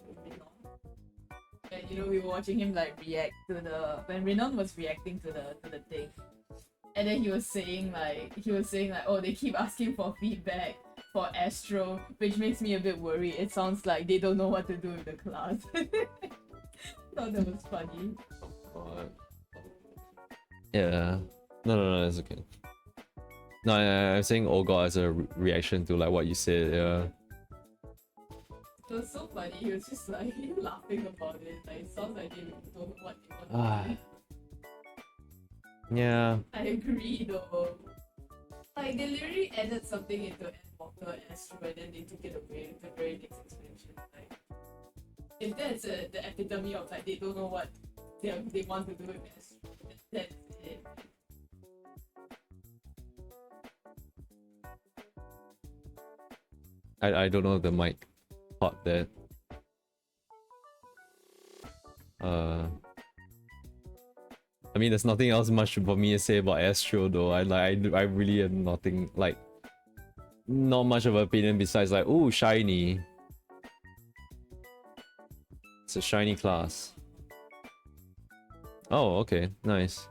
you know, we were watching him like react to when Renan was reacting to the thing, and then he was saying like oh, they keep asking for feedback for Astro, which makes me a bit worried. It sounds like they don't know what to do with the class. Thought that was funny. Yeah. No, it's okay. No, I'm saying oh god as a reaction to like what you said, yeah. It was so funny, he was just like laughing about it. Like, it sounds like they don't know what they want to do. Yeah. I agree though. Like, they literally added something into Endwalker Astro and then they took it away with the very next expansion. Like, if that's the epitome of like they don't know what they want to do with Astro, that's it. I don't know if the mic caught that. I mean, there's nothing else much for me to say about Astro though. I really have nothing, like, not much of an opinion besides like, ooh, shiny. It's a shiny class. Oh, okay, nice.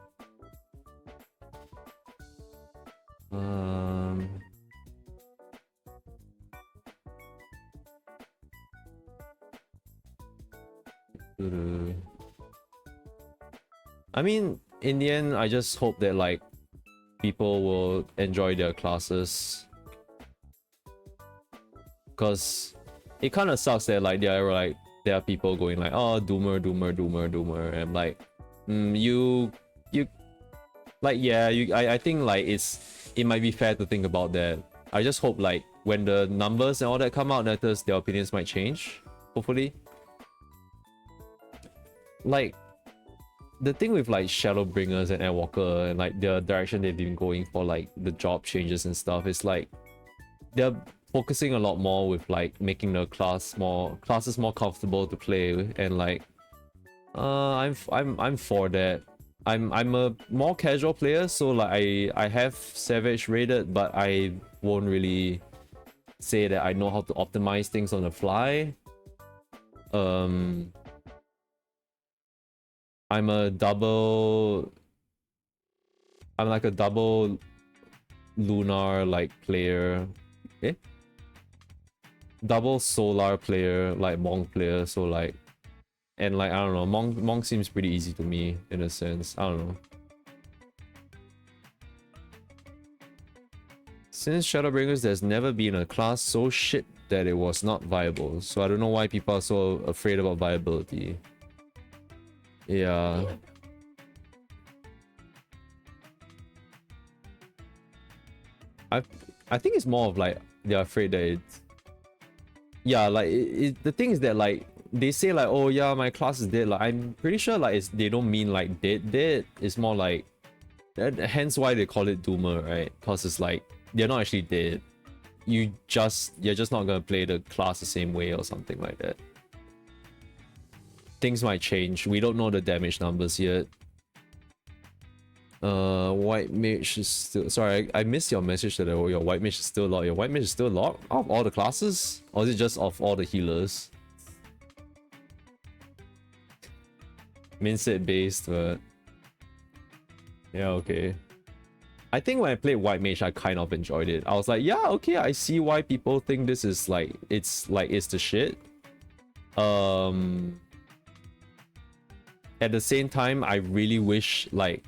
I mean, in the end, I just hope that like people will enjoy their classes, because it kind of sucks that like there are people going like, oh, doomer, and like, you like, yeah, I think like it might be fair to think about that. I just hope like when the numbers and all that come out, that their opinions might change, hopefully. Like, the thing with like Shadowbringers and Endwalker and like the direction they've been going for like the job changes and stuff is like they're focusing a lot more with like making the classes more comfortable to play, and like I'm for that. I'm a more casual player, so like I have Savage rated, but I won't really say that I know how to optimize things on the fly. I'm like a double lunar like player. Double solar player, like monk player, so like, and like, I don't know, monk seems pretty easy to me in a sense. I don't know. Since Shadowbringers, there's never been a class so shit that it was not viable, so I don't know why people are so afraid about viability. Yeah. I think it's more of like they're afraid that it's, yeah, like the thing is that like they say like, oh yeah, my class is dead. Like, I'm pretty sure like they don't mean like dead. It's more like, hence why they call it doomer, right? Because it's like they're not actually dead. You're just not gonna play the class the same way or something like that. Things might change. We don't know the damage numbers yet. White mage is still, sorry, I missed your message that your white mage is still locked. Your white mage is still locked of all the classes, or is it just of all the healers? Min set based, but yeah, okay. I think when I played white mage, I kind of enjoyed it. I was like, yeah, okay, I see why people think this is like it's the shit. At the same time, I really wish like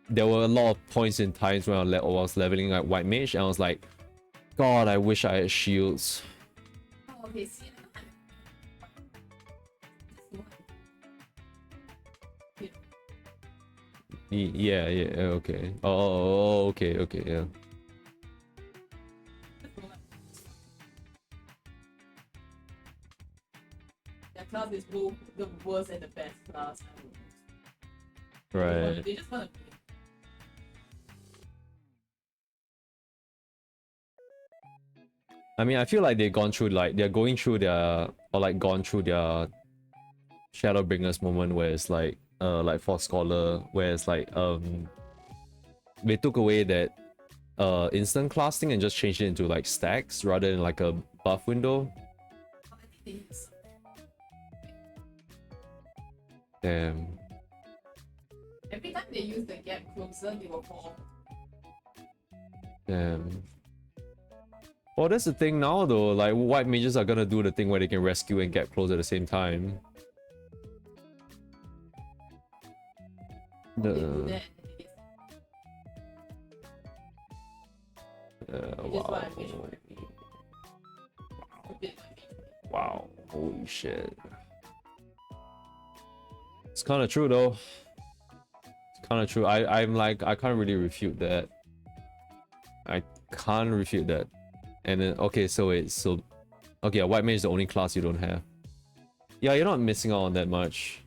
there were a lot of points in times when I was leveling like white mage, and I was like, God, I wish I had shields. Oh, okay, see, yeah, okay. Oh, okay, yeah. Their class is both the worst and the best class. Right. They just want to play. I mean, I feel like they're going through their Shadowbringers moment where it's like for Scholar, where it's like they took away that instant class thing and just changed it into like stacks rather than like a buff window. Damn. Every time they use the gap closer, they will fall. Damn. Well, that's the thing now though, like white mages are gonna do the thing where they can rescue and get close at the same time. They do that and they get wow. a bit Wow. Holy shit. It's kind of true though. It's kind of true. I'm like, I can't really refute that. I can't refute that. And then, okay, so okay, yeah, white mage is the only class you don't have. Yeah, you're not missing out on that much.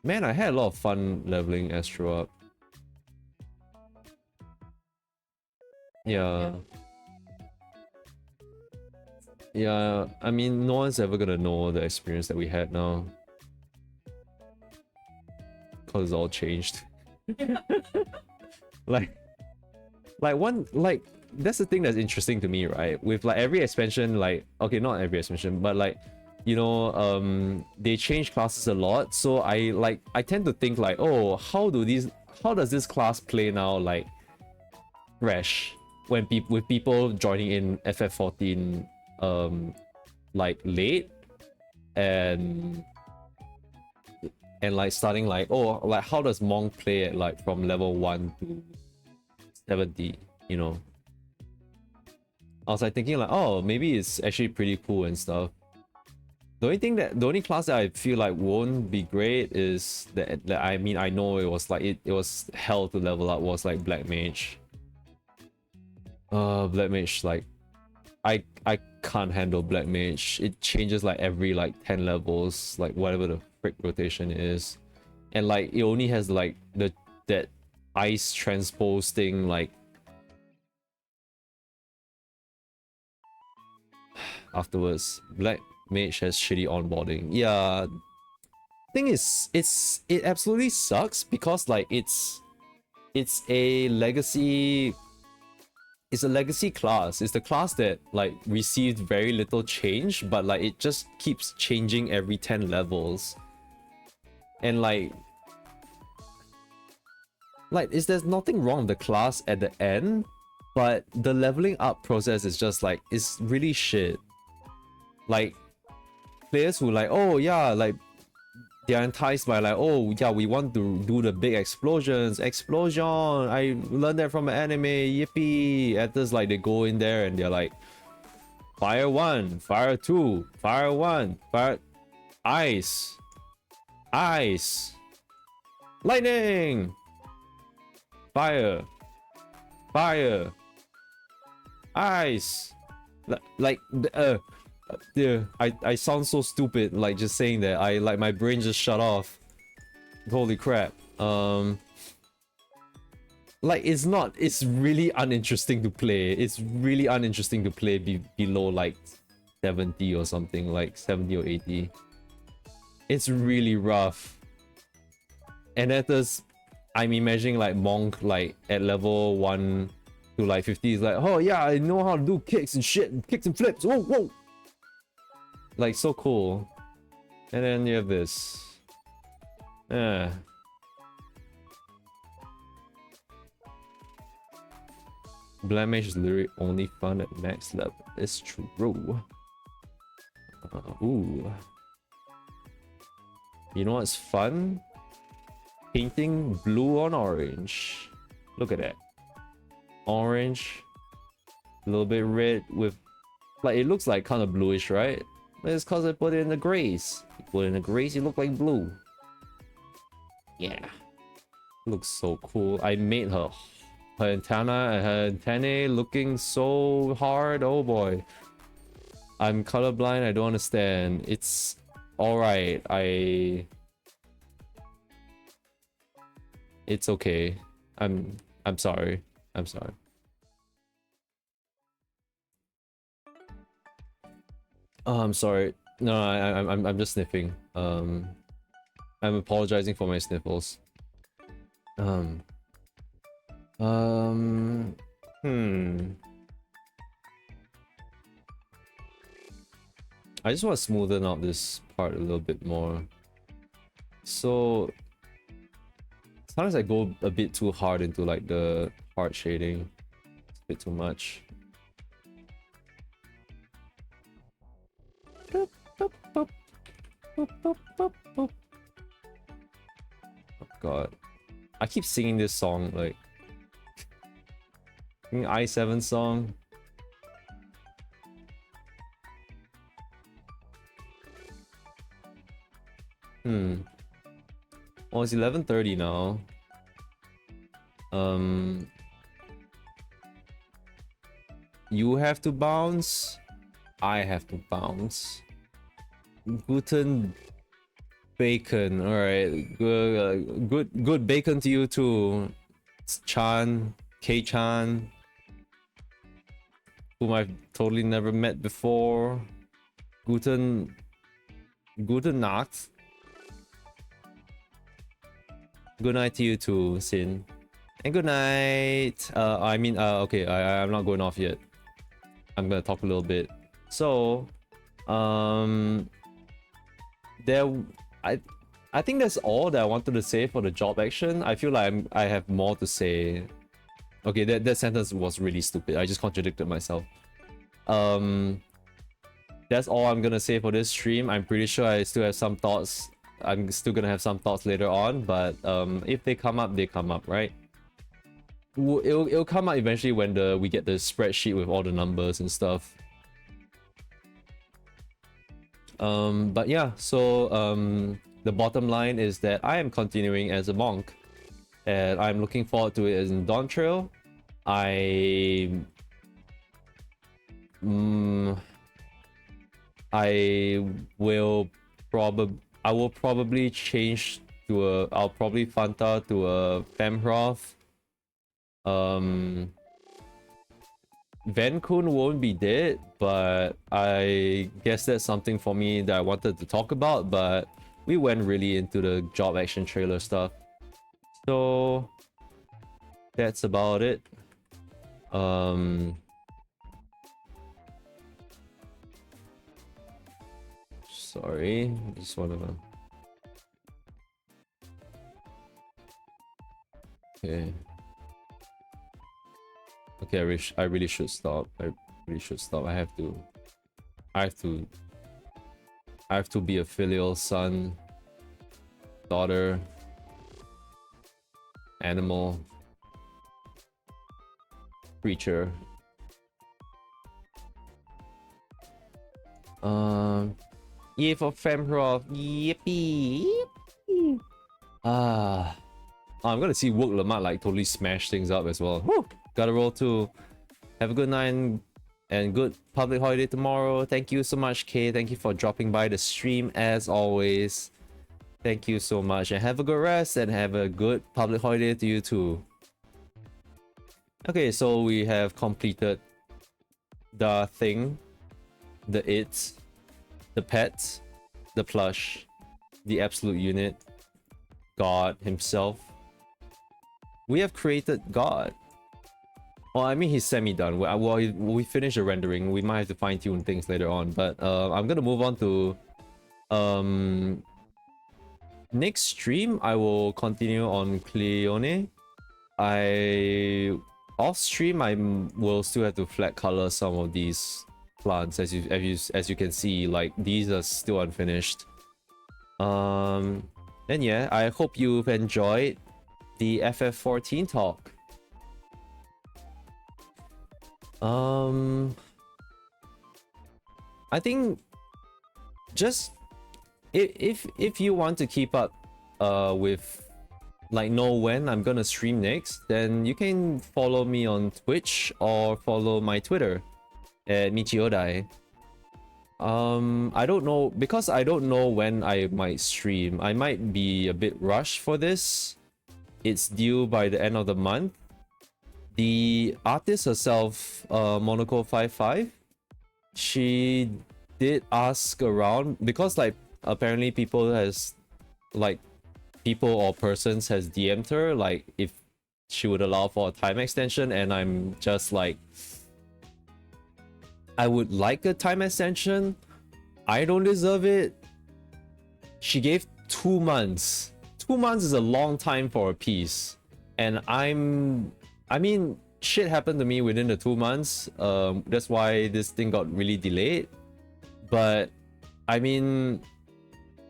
Man, I had a lot of fun leveling Astro up. Yeah. Yeah, I mean, no one's ever gonna know the experience that we had now. Cause it's all changed. like that's the thing that's interesting to me, right? With like every expansion, like, okay, not every expansion, but like, you know, they change classes a lot. So I tend to think like, oh, how does this class play now, like fresh when with people joining in FF14 like late and like starting like, oh, like how does Monk play it like from level 1 to 70, you know? I was like thinking like, oh, maybe it's actually pretty cool and stuff. The only class that I feel like won't be great is that I mean, I know it was like it was hell to level up, was like Black Mage. Black Mage, like I can't handle Black Mage. It changes like every like 10 levels, like whatever the frick rotation is. And like it only has like that ice transpose thing, like afterwards. Black Mage has shitty onboarding. Yeah. Thing is, it absolutely sucks because like it's a legacy. It's a legacy class. It's the class that like received very little change, but like it just keeps changing every 10 levels. And like there's nothing wrong with the class at the end, but the leveling up process is just like, it's really shit. Like players who like, oh yeah, like they're enticed by like, oh yeah, we want to do the big explosions. Explosion! I learned that from an anime, yippee! At this, like, they go in there and they're like, fire 1, fire 2, fire 1, fire... Ice! Ice! Lightning! Fire! Fire! Ice! Yeah, I sound so stupid like just saying that. My brain just shut off. Holy crap. Like it's really uninteresting to play. It's really uninteresting to play below like 70 or something, like 70 or 80. It's really rough. And at this, I'm imagining like Monk like at level 1 to like 50 is like, oh yeah, I know how to do kicks and shit, kicks and flips. Whoa, whoa. Like, so cool. And then you have this. Yeah. Black Mage is literally only fun at max level. It's true. Ooh. You know what's fun? Painting blue on orange. Look at that. Orange. A little bit red with... Like, it looks like kind of bluish, right? It's because I put it in the grays. You put it in the grays, you look like blue. Yeah. Looks so cool. I made her antenna and her antennae looking so hard. Oh boy. I'm colorblind, I don't understand. It's alright. It's okay. I'm sorry. I'm sorry. Oh, I'm sorry. No, I'm just sniffing. I'm apologizing for my sniffles. I just want to smoothen out this part a little bit more. So sometimes I go a bit too hard into like the hard shading. It's a bit too much. Boop, boop, boop. Boop, boop, boop, boop. Oh god. I keep singing this song like I7 song. Well, it's 11:30 now. You have to bounce. I have to bounce. Guten bacon. All right. Good bacon to you too. It's Chan, K-Chan, whom I've totally never met before. Guten Nacht. Good night to you too, Sin. And good night. Okay, I'm not going off yet. I'm gonna talk a little bit. So, I think that's all that I wanted to say for the job action. I feel like I have more to say. Okay, that sentence was really stupid. I just contradicted myself. That's all I'm gonna say for this stream. I'm pretty sure I still have some thoughts. I'm still gonna have some thoughts later on, but if they come up, they come up, right? It'll come up eventually when we get the spreadsheet with all the numbers and stuff. But yeah, so the bottom line is that I am continuing as a monk, and I'm looking forward to it as in Dawn Trail. I will probably change to I'll probably Fanta to a Femhroth. Vankun won't be dead, but I guess that's something for me that I wanted to talk about, but we went really into the job action trailer stuff. So that's about it. Sorry, just wanna... Okay. Okay, I really should stop. I really should stop. I have to be a filial son, daughter, animal, creature. Yeah, for Femhroth. Yippee. I'm gonna see Wook Lamar like totally smash things up as well. Woo! Gotta roll too. Have a good night and good public holiday tomorrow. Thank you so much, Kay. Thank you for dropping by the stream as always. Thank you so much and have a good rest and have a good public holiday to you too. Okay, so we have completed the thing, the pet, the plush, the absolute unit, God himself. We have created God. Well, I mean, he's semi-done. Well, we finished the rendering. We might have to fine-tune things later on. But I'm gonna move on to... next stream, I will continue on Cleone. Off-stream, I will still have to flat color some of these plants. As you can see, like, these are still unfinished. And yeah, I hope you've enjoyed the FF14 talk. I think just if you want to keep up with, like, know when I'm gonna stream next, then you can follow me on Twitch or follow my Twitter at Michiodai. I don't know, because I don't know when I might stream. I might be a bit rushed for this. It's due by the end of the month. The artist herself, Monaco55, she did ask around, because like apparently people or persons has DM'd her like if she would allow for a time extension, and I'm just like, I would like a time extension. I don't deserve it. She gave 2 months. 2 months is a long time for a piece, and I mean, shit happened to me within the 2 months. That's why this thing got really delayed. But I mean,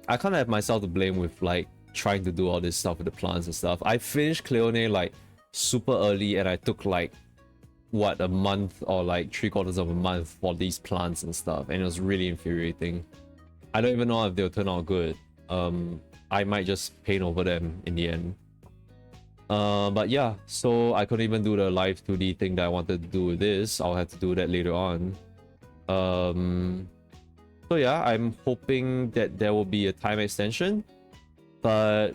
I kind of have myself to blame with like trying to do all this stuff with the plants and stuff. I finished Cleone like super early, and I took like what, a month or like 3/4 of a month for these plants and stuff, and it was really infuriating. I don't even know if they'll turn out good. I might just paint over them in the end. But yeah, so I couldn't even do the live 2D thing that I wanted to do with this. I'll have to do that later on. So yeah, I'm hoping that there will be a time extension, but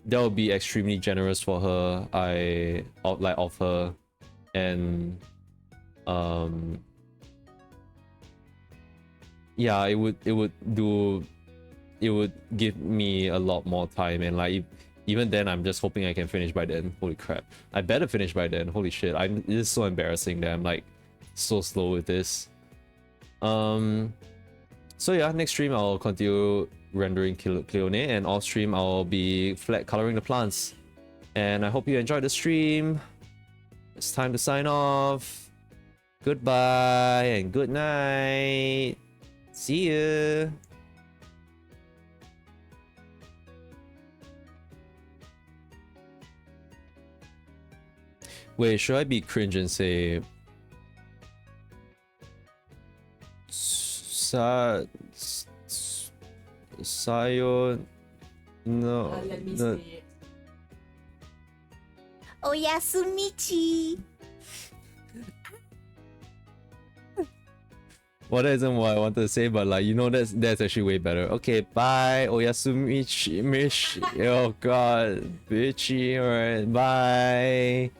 that will be extremely generous for her. I like offer, and yeah, it would give me a lot more time, and like even then I'm just hoping I can finish by then. Holy crap, I better finish by then. Holy shit, it's so embarrassing that I'm like so slow with this. So yeah, next stream I'll continue rendering Cleone, and off stream I'll be flat coloring the plants. And I hope you enjoyed the stream. It's time to sign off. Goodbye and good night. See ya. Wait, should I be cringe and say Sayo? No. Let me no. say it. Oyasumichi. Well, that isn't what I wanted to say, but like, you know, that's actually way better. Okay, bye. Oyasumichi. Oh god, bitchy. Alright, bye.